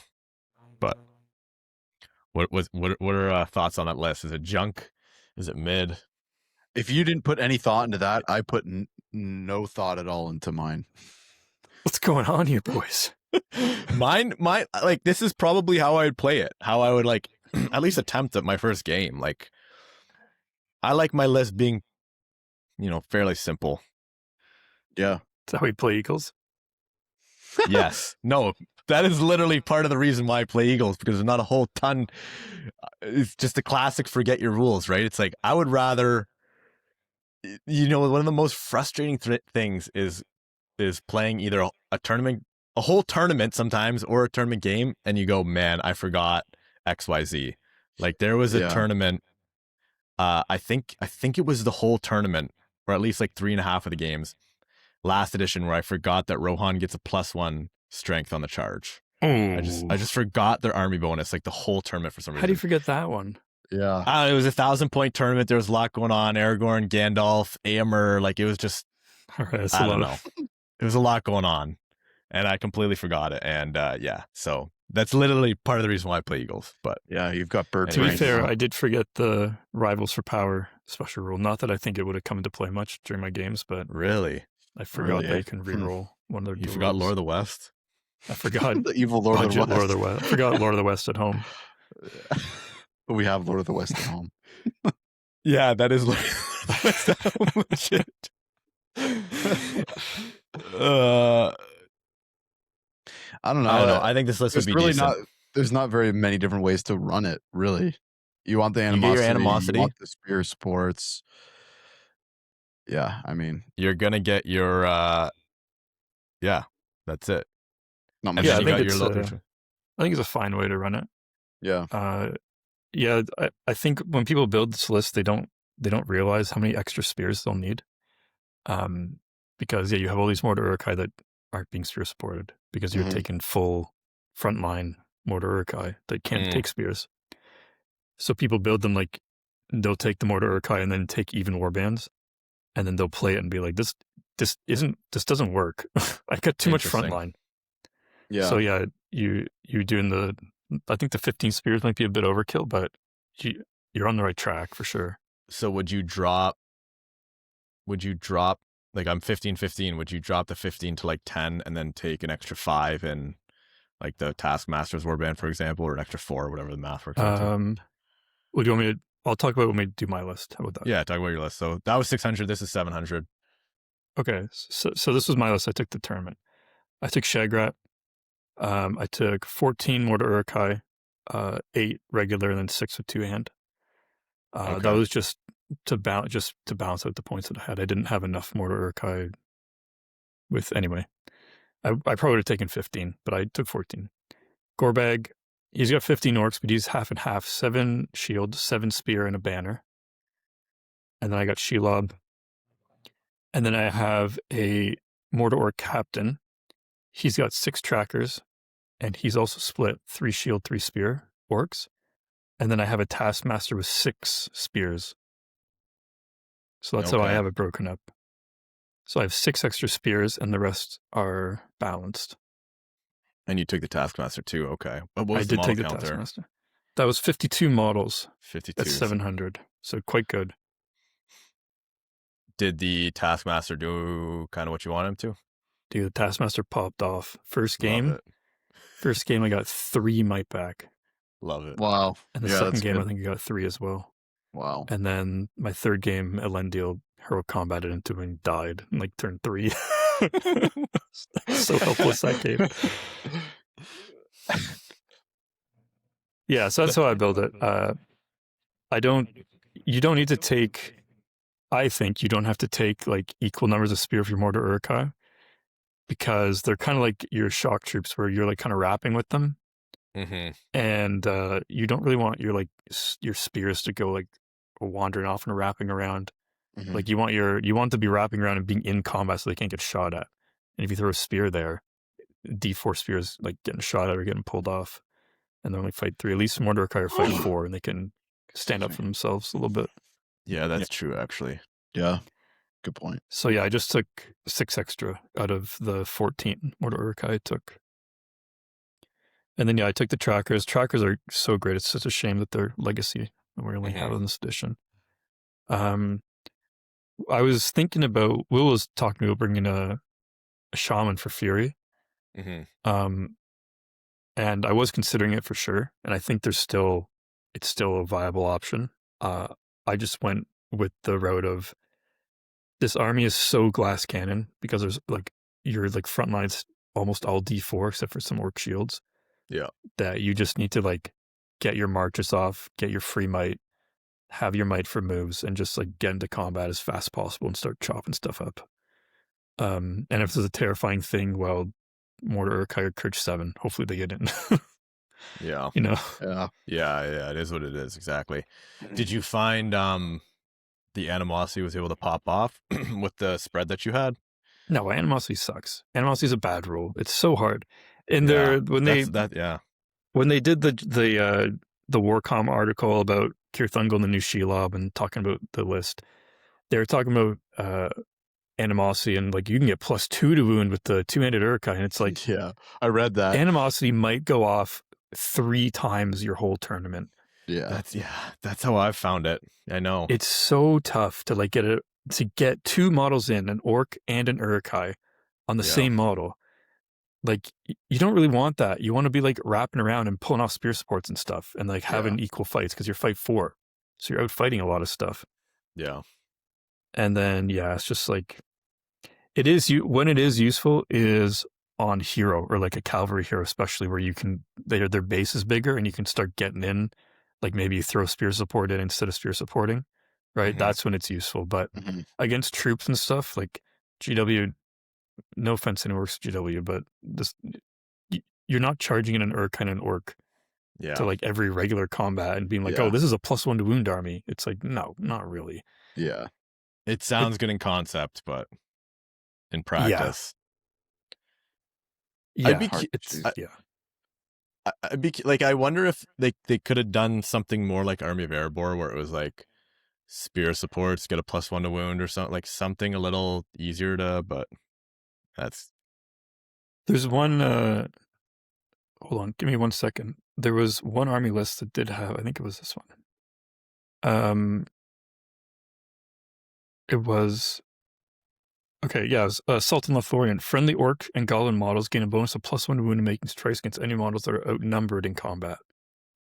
But what are thoughts on that list? Is it junk? Is it mid? If you didn't put any thought into that, I put no thought at all into mine. What's going on here, boys? mine like this is probably how I would play it. How I would like at least attempt at my first game. Like I like my list being, fairly simple. Yeah. That's how we play Eagles. Yes. No, that is literally part of the reason why I play Eagles, because there's not a whole ton. It's just a classic forget your rules, right? It's like I would rather, one of the most frustrating things is playing either a tournament, a whole tournament sometimes, or a tournament game, and you go, man, I forgot XYZ. Like there was a tournament, I think it was the whole tournament, or at least like 3.5 of the games, last edition, where I forgot that Rohan gets a +1 strength on the charge. I just forgot their army bonus like the whole tournament for some reason. How do you forget that one? Yeah. It was a 1,000-point tournament. There was a lot going on. Aragorn, Gandalf, Aemir, like it was just, All right, I don't know. It was a lot going on, and I completely forgot it. And so that's literally part of the reason why I play Eagles. But Yeah, you've got bird to be brain. fair, I did forget the Rivals for Power special rule. Not that I think it would have come into play much during my games, but really, I forgot Really? that you can reroll one of their you dual forgot rolls. Lord of the West? I forgot the evil Lord of the budget West. Lord of the West. I forgot Lord of the West at home. We have Lord of the West at home. Yeah, that is Lord of the West. Shit. I don't know. I don't know. I think this list would There's be really decent. there's not very many different ways to run it, really. You want the You get animosity. your animosity. You want the spear supports. Yeah, I mean, You're gonna get your that's it. not And much. Yeah, then I you think got your it's I think it's a fine way to run it. Yeah. Yeah, I think when people build this list, they don't realize how many extra spears they'll need. Because you have all these Mortar Uruk-hai that aren't being spear supported because you're Mhm. taking full frontline Mortar Uruk-hai that can't take spears. So people build them like they'll take the Mortar Uruk-hai and then take even warbands, and then they'll play it and be like, this doesn't work. I got too much Interesting. frontline. Yeah. So you doing I think the 15 spears might be a bit overkill, but you're on the right track for sure. So would you drop like I'm 15-15, would you drop the 15 to like 10 and then take an extra 5 in like the Taskmaster's Warband, for example, or an extra 4, whatever the math works out to? Well, do you want me to? I'll talk about when we do my list. How about that? Yeah, talk about your list. So that was 600. This is 700. Okay. So this was my list. I took the tournament. I took Shagrat. I took 14 Mortar Uruk-hai, 8 regular, and then 6 with 2-hand. Okay. That was just to balance out the points that I had. I didn't have enough Mortar Uruk-hai anyway. I probably would have taken 15, but I took 14. Gorbag, he's got 15 orcs, but he's half and half. 7 shield, 7 spear, and a banner. And then I got Shelob. And then I have a Mortar Orc captain. He's got 6 trackers, and he's also split 3 shield, 3 spear orcs. And then I have a Taskmaster with 6 spears. So that's how I Okay. have it broken up. So I have 6 extra spears, and the rest are balanced. And you took the Taskmaster too. Okay. But what was I the did model take the count there? Taskmaster. That was 52 models. 52. That's 700. So quite good. Did the Taskmaster do kind of what you want him to? Dude, the Taskmaster popped off. First Love game, it. I got 3 might back. Love it. Wow. And the Yeah, second that's game, good. I think I got 3 as well. Wow. And then my third game, Elendil heroic combated into him and died in like turn 3. So helpless that game. Yeah, so that's how I build it. You don't need to take, I think you don't have to take like equal numbers of spear for your Mortar Uruk-hai, because they're kind of like your shock troops where you're like kind of rapping with them. Mm-hmm. And you don't really want your spears to go like wandering off and wrapping around. Mhm. Like you want to be wrapping around and being in combat so they can't get shot at. And if you throw a spear there, D4 spears like getting shot at or getting pulled off. and they only fight 3. At least Mordor Urukai fight 4, and they can stand up for themselves a little bit. Yeah, that's true, actually. Yeah. Good point. So yeah, I just took 6 extra out of the 14 Mordor Urukai I took. And then, yeah, I took the trackers. Trackers are so great. It's such a shame that they're legacy and we only have in this edition. I was thinking about, Will was talking about bringing a shaman for Fury. Mm-hmm. And I was considering it for sure. And I think it's still a viable option. I just went with the route of this army is so glass cannon because there's like, your like front lines almost all D4 except for some orc shields. Yeah. That you just need to like get your marches off, get your free might, have your might for moves, and just like get into combat as fast as possible and start chopping stuff up. And if there's a terrifying thing, well, Mordor Urukai or Courage 7, hopefully they get in. Yeah. You know? Yeah. It is what it is, exactly. Did you find the animosity was able to pop off with the spread that you had? No, animosity sucks. Animosity is a bad rule. It's so hard. And when they did the Warcom article about Cirith Ungol and the new Shelob and talking about the list, they were talking about animosity and like you can get +2 to wound with the 2-handed Urukai, and it's like, yeah, I read that. Animosity might go off 3 times your whole tournament. Yeah, that's how I've found it. I know it's so tough to like get 2 models in, an orc and an Urukai, on the same model. Like, you don't really want that. You want to be like wrapping around and pulling off spear supports and stuff and like having equal fights because you're fight 4. So you're out fighting a lot of stuff. Yeah. And then, it's just like, when it is useful is on hero or like a cavalry hero, especially where their base is bigger and you can start getting in, like maybe you throw spear support in instead of spear supporting, right? Mm-hmm. That's when it's useful. But against troops and stuff, like GW, no offense to any orcs GW, but you're not charging in an Urk and an orc to like every regular combat and being like, oh, this is a +1 to wound army. It's like, no, not really. Yeah. It sounds good in concept, but in practice. Yeah. I'd be like, I wonder if they could have done something more like Army of Erebor where it was like spear supports get a +1 to wound or something, like something a little easier but there's one, hold on, give me 1 second. There was one army list that did have, I think it was this one. It was, okay, yeah, it was Sultan Lothlorien. Friendly orc and goblin models gain a bonus of +1 to wound and making strikes against any models that are outnumbered in combat.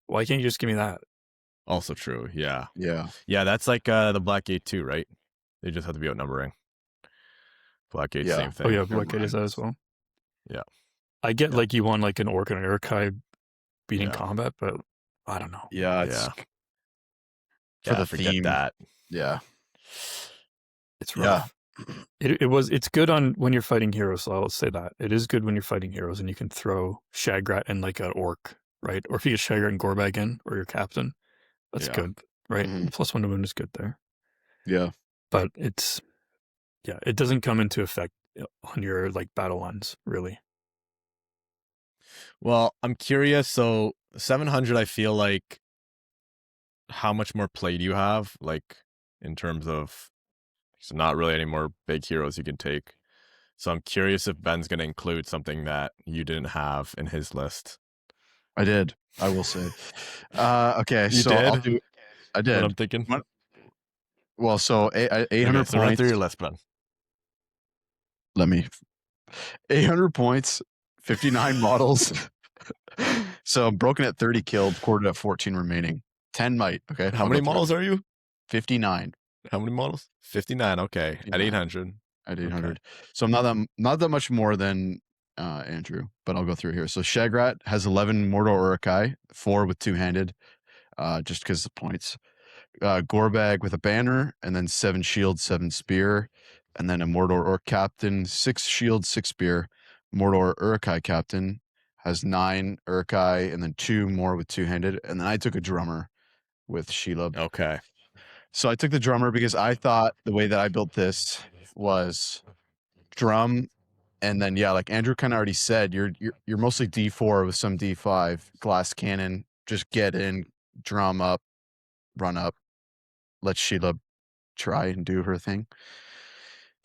Why can't you just give me that? Also true, yeah. Yeah, that's like the Blackgate too, right? They just have to be outnumbering. Blackgate, same thing. Oh yeah, Blackgate is that as well. Yeah. I get like you want like an orc and an Urukai beating combat, but I don't know. Yeah. For the theme. That. Yeah. It's rough. It's good on when you're fighting heroes, so I'll say that. It is good when you're fighting heroes and you can throw Shagrat and like an orc, right? Or if you get Shagrat and Gorbag in, or your captain, that's good, right? +1 to wound is good there. Yeah. But it doesn't come into effect on your like battle lines, really. Well, I'm curious. So 700, I feel like, how much more play do you have? Like in terms of, so not really any more big heroes you can take. So I'm curious if Ben's going to include something that you didn't have in his list. I did. I will say. Okay, you so did? I did. What I'm thinking. Well, so 800 points. Run through your list, Ben. Let me. 800 points, 59 models. So I'm broken at 30 killed, quartered at 14 remaining. 10 might. Okay. How many models are you? 59. How many models? 59. Okay. 59. At 800. At 800. Okay. So I'm not that much more than Andrew, but I'll go through here. So Shagrat has 11 Mordor Urukai, 4 with 2-handed, just because of points. Gorbag with a banner, and then 7 shield, 7 spear, and then a Mordor Orc captain, 6 shield, 6 spear. Mordor Urukai captain has 9 Urukai, and then 2 more with 2-handed. And then I took a drummer with Shelob. Okay. So I took the drummer because I thought the way that I built this was drum And then like Andrew kind of already said, you're mostly D4 with some D5 glass cannon. Just get in, drum up, run up, let Shelob try and do her thing.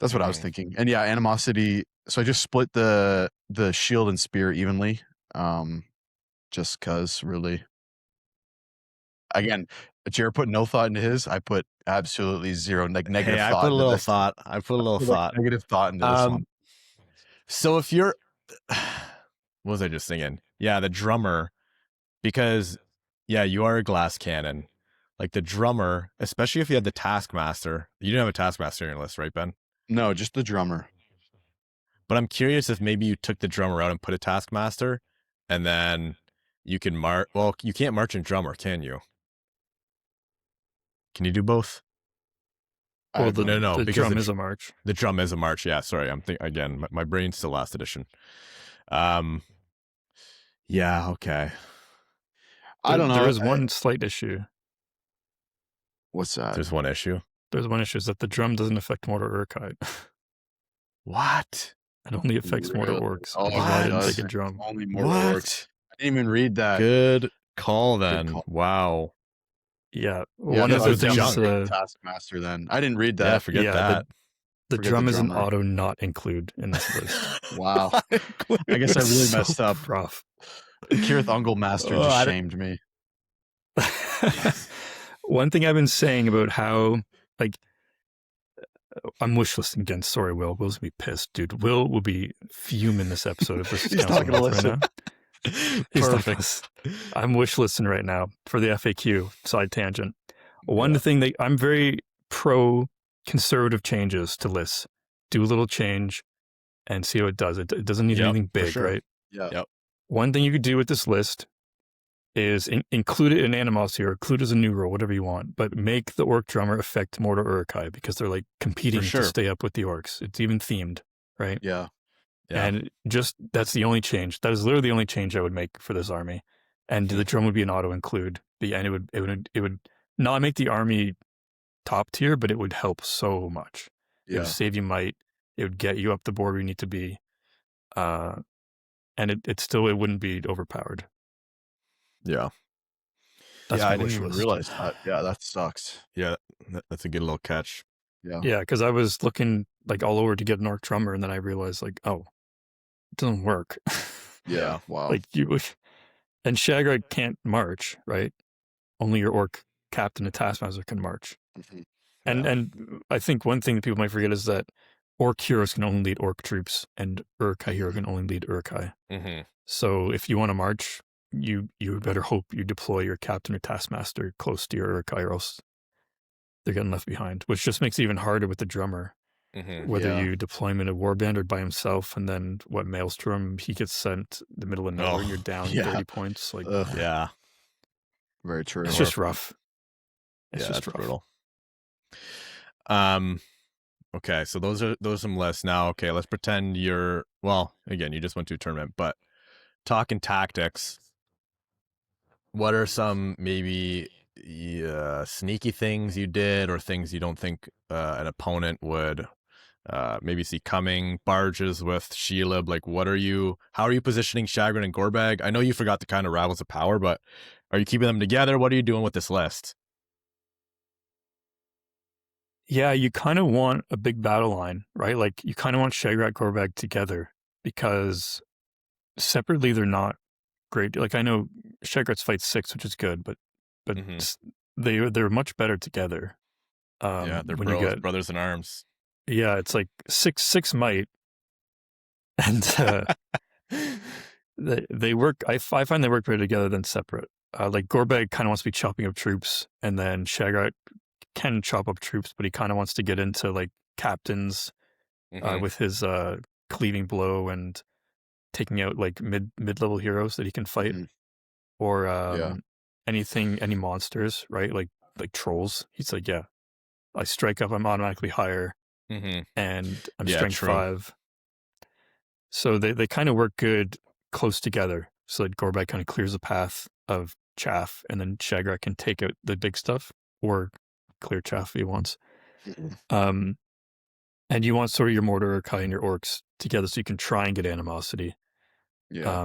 That's what I was thinking. And yeah, animosity. So I just split the shield and spear evenly, just cause really. Again, Jared put no thought into his. I put absolutely zero negative Hey, thought. I put a into little this. thought. I put a little thought. Negative thought into this one. So if you're, what was I just thinking? Yeah, the drummer, because you are a glass cannon. Like the drummer, especially if you had the taskmaster. You didn't have a taskmaster in your list, right, Ben? No, just the drummer. But I'm curious if maybe you took the drummer out and put a taskmaster, and then you can march. Well, you can't march in drummer, can you? Can you do both? Well, No, the because drum is a march. The drum is a march. Yeah, sorry. I'm again. My brain's still last edition. Yeah. Okay. I don't know. There is one slight issue. What's that? There's one issue. There's one issue is that the drum doesn't affect mortar Urkai. What? It only affects mortar Really? orcs. Oh, which is why I didn't it take a does. drum. Only more What? orcs. I didn't even read that. Good call then. call. Wow. Yeah. Yeah, One of so the it's things. junk. Taskmaster. Then I didn't read that. Yeah, forget that. The Forget drum the is an drummer. auto not include in this list. Wow. I guess I really So messed up. rough. The Cirith Ungol master Oh, just shamed me. One thing I've been saying about how, like, I'm wishlisting again. Sorry, Will. Will's gonna be pissed, dude. Will be fuming this episode if this is He's not gonna listen. right now. He's not gonna Perfect. listen. I'm wishlisting right now for the FAQ side tangent. One thing that I'm very pro conservative changes to lists. Do a little change and see how it does. It doesn't need anything big, sure. right? Yeah. Yep. One thing you could do with this list is include it in animosity or include it as a new rule, whatever you want, but make the orc drummer affect mortar Urkai because they're like competing sure. to stay up with the orcs. It's even themed, right? Yeah. And just that's the only change. That is literally the only change I would make for this army. And the drum would be an auto include. And it would not make the army top tier, but it would help so much. It Yeah. would save you might. It would get you up the board where you need to be. And it wouldn't be overpowered. Yeah. That's I my didn't wish even list. realize that. Yeah, that sucks. Yeah. That's a good little catch. Yeah. Yeah, because I was looking like all over to get an orc drummer, and then I realized like, oh, it doesn't work. Yeah. Wow. Like and Shagrad can't march, right? Only your orc captain and taskmaster can march. Mhm. And I think one thing that people might forget is that orc heroes can only lead orc troops, and Urkai hero can only lead Urkai. Mm-hmm. So if you want to march, you better hope you deploy your captain or taskmaster close to your Urkai, or else they're getting left behind, which just makes it even harder with the drummer. Mm-hmm. Whether Yeah. you deploy him in a warband or by himself, and then Maelstrom, he gets sent the middle of nowhere, and you're down yeah. 30 points. Like Ugh, Yeah. very true. it's just rough. It's Yeah, just it's rough. brutal. Okay, so those are some lists. Now, okay, let's pretend you're again, you just went to a tournament, but talking tactics, what are some maybe sneaky things you did or things you don't think an opponent would maybe see coming? Barges with Shelob, like how are you positioning Chagrin and Gorbag? I know you forgot the kind of Rivals of Power, but are you keeping them together? What are you doing with this list? Yeah, you kind of want a big battle line, right? Like you kind of want Shagrat Gorbag together because separately they're not great. Like I know Shagrat's fight 6, which is good, but Mhm. they're much better together. Yeah, they're brothers in arms. Yeah, it's like six might, and they work. I find they work better together than separate. Like Gorbag kind of wants to be chopping up troops, and then Shagrat can chop up troops, but he kind of wants to get into like captains Mhm. with his cleaving blow and taking out like mid level heroes that he can fight, Mhm. or Yeah. any monsters, right? Like trolls. He's like, yeah, I strike up, I'm automatically higher, Mhm. and I'm Yeah, strength true. 5. So they kind of work good close together, so that Gorbag kind of clears the path of chaff, and then Shagrat can take out the big stuff or clear chaff if he wants. Mhm. And you want sort of your Mortar Urkai and your Orcs together so you can try and get animosity. Yeah.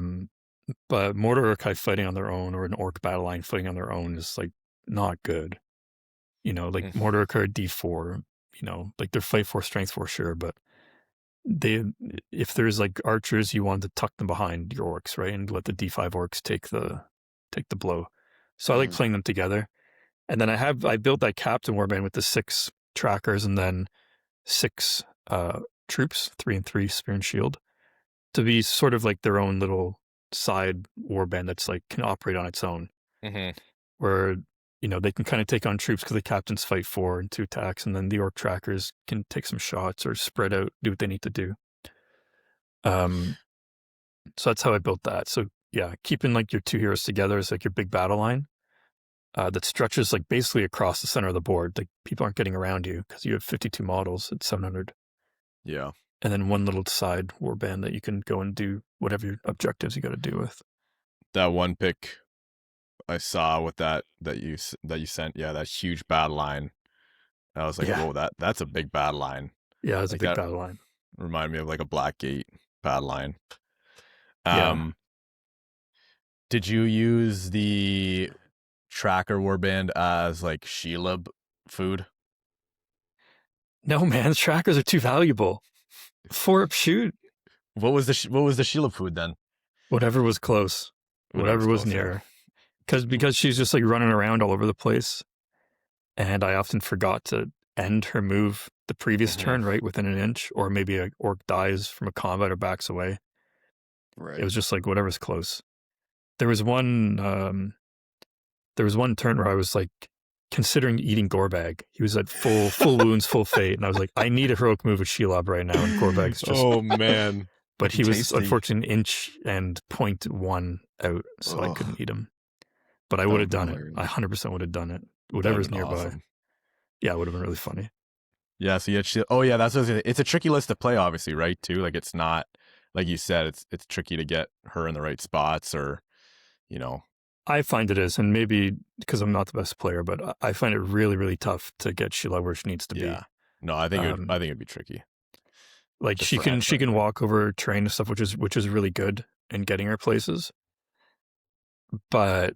But Mortar Urkai fighting on their own or an Orc battle line fighting on their own is like not good. You know, like Mortar Urkai D4, you know, like they're fight 4, strength 4, sure, but if there's like archers, you want to tuck them behind your Orcs, right? And let the D5 Orcs take the blow. So I like playing them together. And then I built that Captain Warband with the 6 trackers and then 6 troops, 3 and 3 spear and shield, to be sort of like their own little side warband that's like can operate on its own. Where, you know, they can kind of take on troops because the captains fight 4 and 2 attacks, and then the Orc trackers can take some shots or spread out, do what they need to do. So that's how I built that. So yeah, keeping like your 2 heroes together is like your big battle line that stretches like basically across the center of the board. Like people aren't getting around you because you have 52 models at 700. Yeah. And then one little side warband that you can go and do whatever your objectives you got to do with. That one pick I saw with that you sent, yeah, that huge battle line. I was like, whoa, that's a big battle line. Yeah, it's like a big battle line. Remind me of like a Blackgate battle line. Yeah. Did you use the tracker warband as like Shelob food? No, man, trackers are too valuable. 4 up shoot. What was the Shelob food then? Whatever was close. Whatever was near. Because she's just like running around all over the place. And I often forgot to end her move the previous turn, right, within an inch, or maybe an Orc dies from a combat or backs away. Right. It was just like whatever's close. There was one turn where I was like considering eating Gorbag. He was at full wounds, full fate, and I was like, I need a heroic move with Shelob right now, and Gorbag's just oh man. But he was tasty. unfortunately an inch and 0.1 out, so I couldn't eat him. But I would have done it. I 100% would have done it. Whatever's nearby. Awesome. Yeah, it would have been really funny. Yeah, so that's what I was gonna say. It's a tricky list to play, obviously, right? Too, like it's not like you said. It's tricky to get her in the right spots, or you know. I find it is, and maybe because I'm not the best player, but I find it really, really tough to get Sheila where she needs to be. No, I think it'd be tricky. Like she can walk over terrain and stuff, which is really good in getting her places, but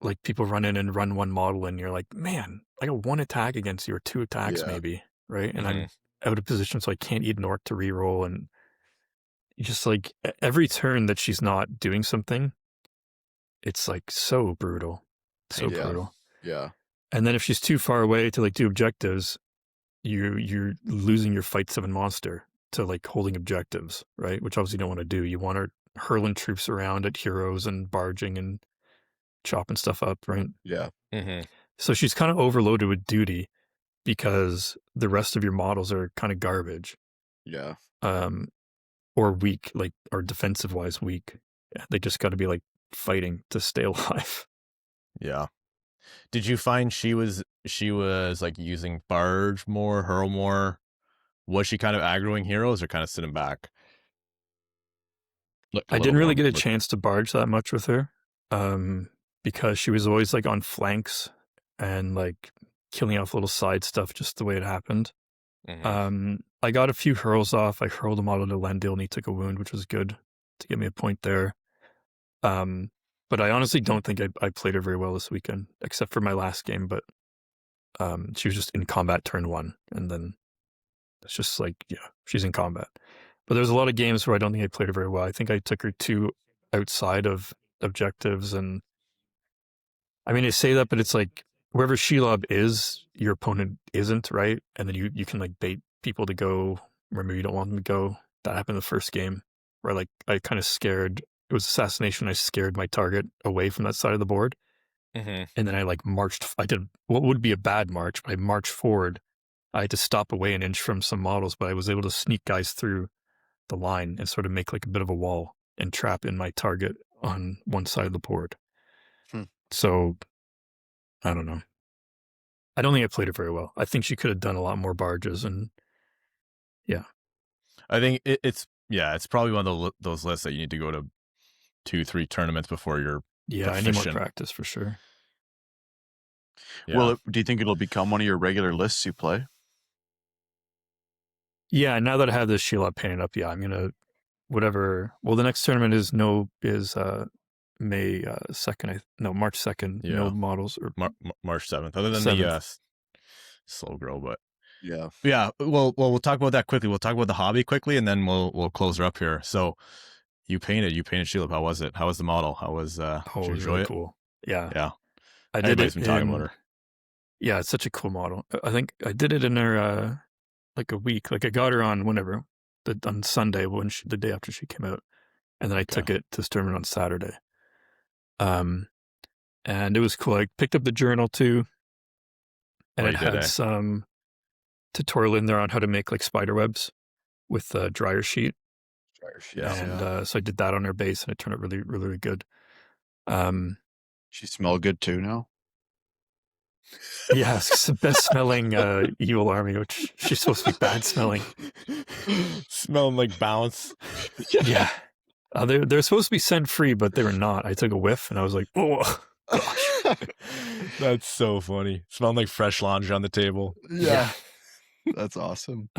like people run in and run one model and you're like, man, I got 1 attack against you or 2 attacks maybe, right? And I'm out of position, so I can't eat an Orc to reroll, and you just like every turn that she's not doing something, it's like so brutal. Brutal. Yeah. And then if she's too far away to like do objectives, you're losing your fight 7 monster to like holding objectives, right? Which obviously you don't want to do. You want her hurling troops around at heroes and barging and chopping stuff up, right? Yeah. So she's kind of overloaded with duty because the rest of your models are kind of garbage. Yeah. Or weak, like, or defensive wise weak. They just got to be like fighting to stay alive. Yeah. Did you find she was like using barge more, hurl more? Was she kind of aggroing heroes or kind of sitting back? I didn't really get a chance to barge that much with her, because she was always like on flanks and like killing off little side stuff just the way it happened. I got a few hurls off. I hurled a model to Lendil and he took a wound, which was good to give me a point there. But I honestly don't think I played her very well this weekend, except for my last game. But she was just in combat turn 1, and then it's just like, yeah, she's in combat. But there's a lot of games where I don't think I played her very well. I think I took her too outside of objectives, and I mean, I say that, but it's like wherever Shelob is, your opponent isn't, right? And then you can like bait people to go where maybe you don't want them to go. That happened in the first game where like I kind of scared. It was assassination. I scared my target away from that side of the board. And then I like marched. I did what would be a bad march, but I marched forward. I had to stop away an inch from some models, but I was able to sneak guys through the line and sort of make like a bit of a wall and trap in my target on one side of the board. So I don't know. I don't think I played it very well. I think she could have done a lot more barges, and yeah. I think it's probably one of those lists that you need to go to 2-3 tournaments before you're I need more practice for sure. Yeah. Well, do you think it'll become one of your regular lists you play? Yeah, now that I have this Shelob painted up, yeah, I'm gonna whatever. Well, the next tournament is May 2nd. March 2nd. Yeah. No models or March 7th. Other than 7th. the slow grow, but Yeah. yeah. Well, we'll talk about that quickly. We'll talk about the hobby quickly, and then we'll close her up here. So you painted Shelob. How was it? How was the model? How was? Did Oh, you it was enjoy really it? cool. Yeah, Yeah. I did Everybody's it been talking in. about her. Yeah, it's such a cool model. I think I did it in her like a week. Like I got her on on Sunday the day after she came out, and then I took it to tournament on Saturday. And it was cool. I picked up the journal too, and it had some tutorial in there on how to make like spider webs with a dryer sheet. And so I did that on her base, and it turned out really, really, really good. She smelled good too now. Yeah, it's the best smelling evil army, which she's supposed to be bad smelling. Smelling like bounce. Yeah. They're supposed to be scent free, but they were not. I took a whiff and I was like, oh gosh. That's so funny. Smelling like fresh laundry on the table. Yeah. That's awesome.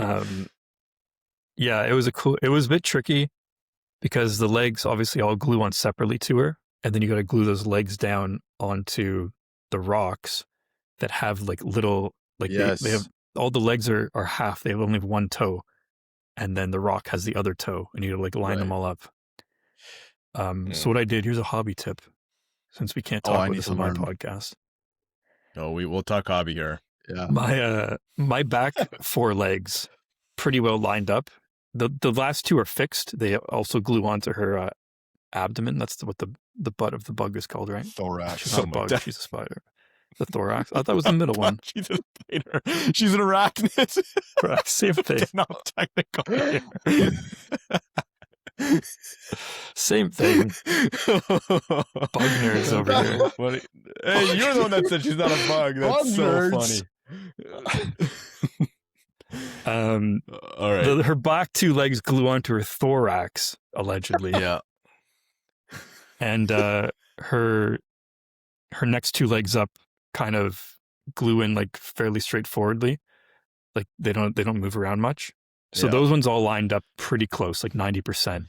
Yeah, it was a bit tricky because the legs obviously all glue on separately to her, and then you got to glue those legs down onto the rocks that have like little, like they have, all the legs are half, they only have one toe, and then the rock has the other toe, and you like line them all up. So what I did, here's a hobby tip, since we can't talk about this on my podcast. Oh, we'll talk hobby here. Yeah. My back 4 legs pretty well lined up. The last 2 are fixed. They also glue onto her abdomen. That's what the butt of the bug is called, right? Thorax. She's not a bug. She's a spider. The thorax. I thought it was the middle one. She's a spider. She's an arachnid. Right, same thing. Not technical. Same thing. Bug nerds over here. Hey, you're the one that said she's not a bug. That's funny. All right. Her back 2 legs glue onto her thorax, allegedly. Yeah. And her next 2 legs up kind of glue in like fairly straightforwardly. Like they don't move around much. So those ones all lined up pretty close, like 90%.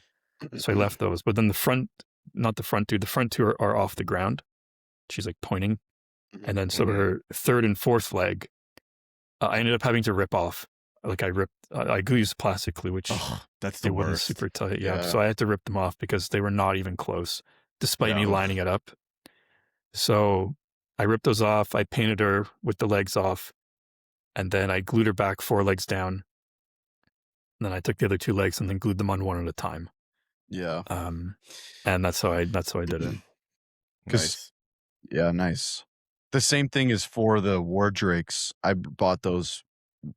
So I left those. But then the front 2 are off the ground. She's like pointing. And then so her 3rd and 4th leg, I ended up having to rip off. Like I used plastic glue, which that's the worst. Super tight. Yeah. So I had to rip them off because they were not even close, despite me lining it up. So I ripped those off. I painted her with the legs off, and then I glued her back 4 legs down. And then I took the other 2 legs and then glued them on one at a time. Yeah. And that's how I did it. Nice. Yeah, nice. The same thing is for the war drakes. I bought those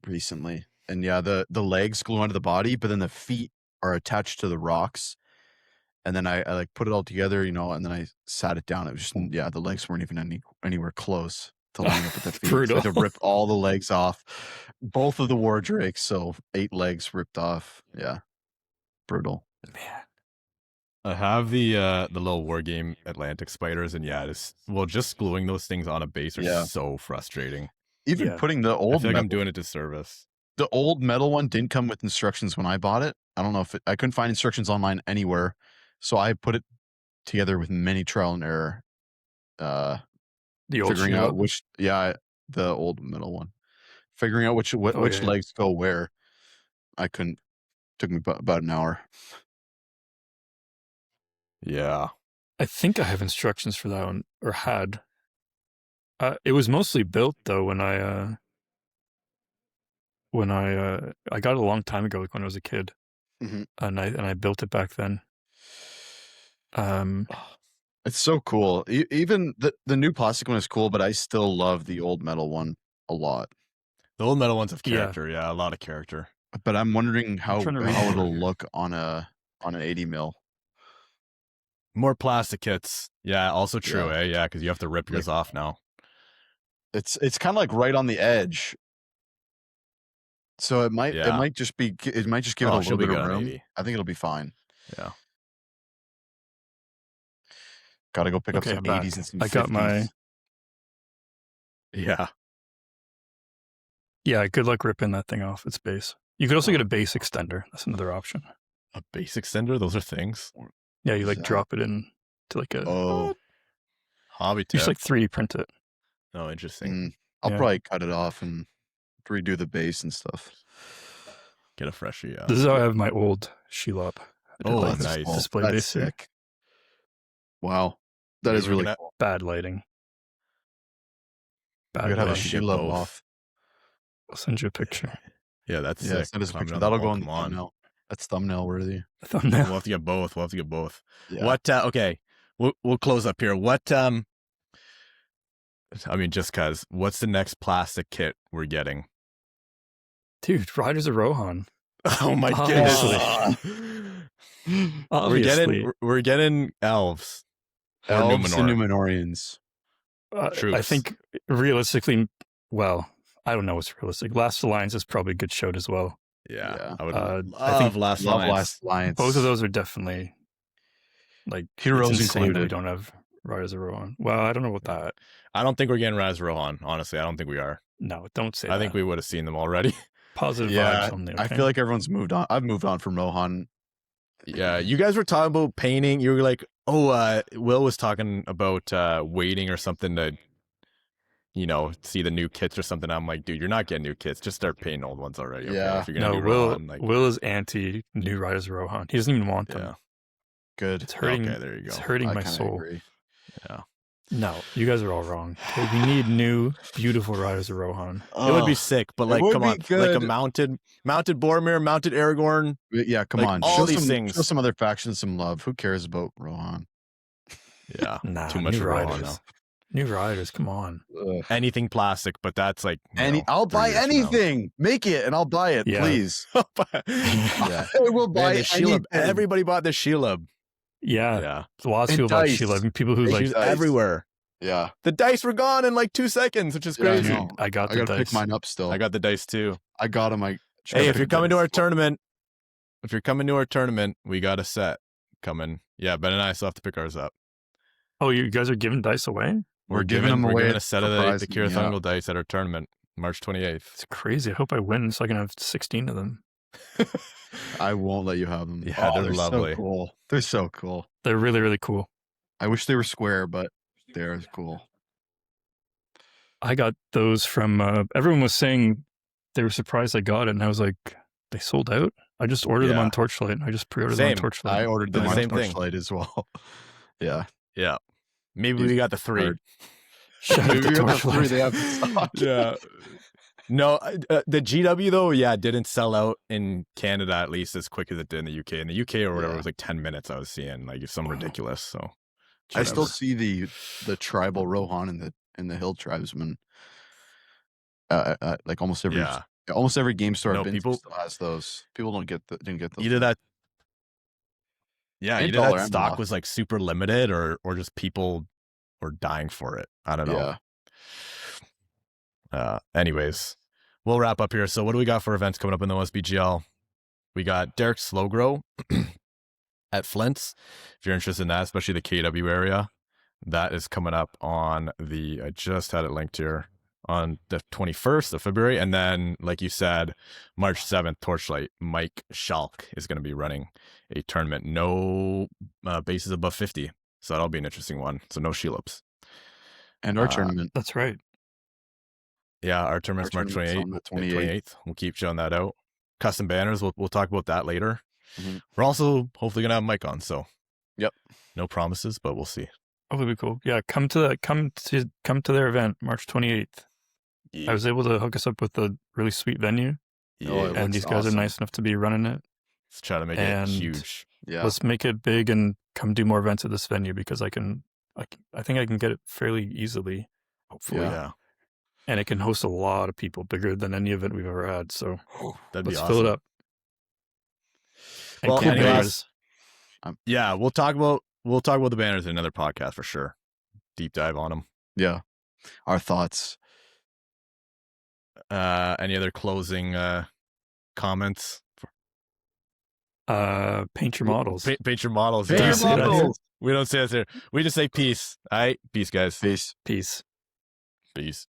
recently. And yeah, the legs glue onto the body, but then the feet are attached to the rocks. And then I like put it all together, and then I sat it down. It was just, the legs weren't even anywhere close to line up with the feet. So I had to rip all the legs off. Both of the war drakes, so 8 legs ripped off. Yeah. Brutal. Man. I have the little war game Atlantic spiders, and just gluing those things on a base are so frustrating. Even putting the old I feel like I'm doing a disservice. The old metal one didn't come with instructions when I bought it. I don't know if I couldn't find instructions online anywhere. So I put it together with many trial and error. Figuring out the old metal one. Figuring out which legs go where. I couldn't. Took me about an hour. Yeah. I think I have instructions for that one, or had. It was mostly built though when I got it a long time ago, like when I was a kid, and I built it back then. It's so cool. Even the new plastic one is cool, but I still love the old metal one a lot. The old metal ones have character, a lot of character. But I'm wondering how it'll look on an 80 mil. More plastic kits. Yeah, also true, Yeah, because you have to rip yours off now. It's kind of like right on the edge. So it might just give it a little bit of room. I think it'll be fine. Yeah. Got to go pick up some 80s and some 50s. I got my... Yeah. Yeah, good luck ripping that thing off its base. You could also get a base extender. That's another option. A base extender? Those are things. Yeah, you What's like that? drop it in to like a. Oh, Hobby You tip. just like 3D print it. Oh, interesting. I'll Yeah. probably cut it off and redo the base and stuff. Get a freshie. Yeah. This is how I have my old Shelob. I did Oh, like nice. cool. display That's base here. sick. Wow, that Yeah, is we're really gonna- cool. Bad lighting. I Bad could have a Yeah, lighting. get Shelob both. off. I'll send you a picture. Yeah, that's Yeah, sick. send us a Comment picture. on That'll the- go oh, on the come on. thumbnail. That's thumbnail worthy. Thumbnail. We'll have to get both. Yeah. What? Okay, we'll close up here. What? I mean, just cause. What's the next plastic kit we're getting? Dude, Riders of Rohan. Oh my Obviously. goodness! Obviously. We're getting elves. Or Elves and Numenor. Numenorians. I Troops. think realistically, well, I don't know what's realistic. Last Alliance is probably a good shout as well. Yeah, Yeah. I would I love think Last Love Alliance. Last Alliance. Both of those are definitely like Heroes it's insane that we included. don't have Riders of Rohan. Well, I don't know about that. I don't think we're getting Raz Rohan. Honestly, I don't think we are. No, don't say I that. think we would have seen them already. Positive Yeah, vibes only. I Okay? feel like everyone's moved on. I've moved on from Rohan. Yeah, you guys were talking about painting. You were like, oh, Will was talking about waiting or something to, see the new kits or something. I'm like, dude, you're not getting new kits. Just start painting old ones already. Okay? Yeah. If you're gonna no, do Will. Rohan, like, Will is anti new Riders of Rohan. He doesn't even want them. yeah. Good. It's hurting. Okay, there you go. It's hurting I my kinda soul. agree. Yeah. No, you guys are all wrong. Okay, we need new, beautiful Riders of Rohan. It would be Ugh. sick, but It like, would come be on, like a good. mounted Boromir, mounted Aragorn. Yeah, come Like, on. all Show these some, things. Show some other factions some love. Who cares about Rohan? Yeah, Nah, too much new for Rohan Riders. now. New Riders, come on. Anything plastic, but that's like I'll 3 buy years from now. anything. Make it, and I'll buy it, Yeah. please. Yeah. I will buy Man, the Shelob. anything. Everybody bought the Shelob. Yeah, Yeah, lots of And people about dice. Shelob. People who She like. was dice. everywhere. Yeah, The dice were gone in like 2 seconds, which is Yeah, I crazy. know. I got I the gotta dice. pick mine up still. I got the dice too. I got them. Hey, if you're coming to our tournament, we got a set coming. Yeah, Ben and I still have to pick ours up. Oh, you guys are giving dice away? We're giving them We're away giving a as set of the surprise, Cirith yeah. Ungol dice at our tournament, March 28th. It's crazy. I hope I win so I can have 16 of them. I won't let you have them. Yeah, they're lovely. So cool. They're so cool. They're really, really cool. I wish they were square, but they're cool. I got those from, everyone was saying they were surprised I got it. And I was like, they sold out? I just ordered them Yeah. on Torchlight. I just pre-ordered them on Same. Torchlight. I ordered Did them the on same thing. Torchlight as well. Yeah. Yeah, maybe These we got the 3. are- Shout out Maybe to we got the Torchlight. three they have in stock. Yeah. No, the GW though, didn't sell out in Canada at least as quick as it did in the UK. In the UK or whatever, Yeah. it was like 10 minutes I was seeing, like some ridiculous. So I still whatever. see the tribal Rohan and the hill tribesmen. Like almost every game store No, I've been people- to still has those. People didn't get those. either that. Yeah, And either dollar that and stock off. was like super limited or just people were dying for it. I don't know. Yeah. Anyways, we'll wrap up here. So what do we got for events coming up in the OSBGL? We got Derek Slowgrow at Flint's. If you're interested in that, especially the KW area, that is coming up on I just had it linked here, on the 21st of February. And then, like you said, March 7th, Torchlight, Mike Schalk is going to be running a tournament. No bases above 50. So that'll be an interesting one. So no Shelobs. And our Uh, tournament. That's right. Yeah, our tournament's March tournament's 28th. on the 28th. We'll keep showing that out. Custom banners, we'll talk about that later. Mhm. We're also hopefully gonna have Mike on, so Yep. no promises, but we'll see. Oh, that'd be cool. Yeah, come to their event, March 28th. I was able to hook us up with a really sweet venue, Yeah, Oh, it and looks these guys awesome. are nice enough to be running it. let's try to make and- it huge. Yeah. Let's make it big and come do more events at this venue because I think I can get it fairly easily, hopefully, Yeah, and it can host a lot of people, bigger than any event we've ever had. So that'd be let's awesome. fill it up. And Well, cool anyways, banners. Yeah, we'll talk about the banners in another podcast for sure. Deep dive on them. Yeah. Our thoughts. Any other closing comments? Paint your models. Paint your models. Paint yeah. your models. We don't say that here. We just say peace. All right, peace, guys. Peace. Peace. Peace.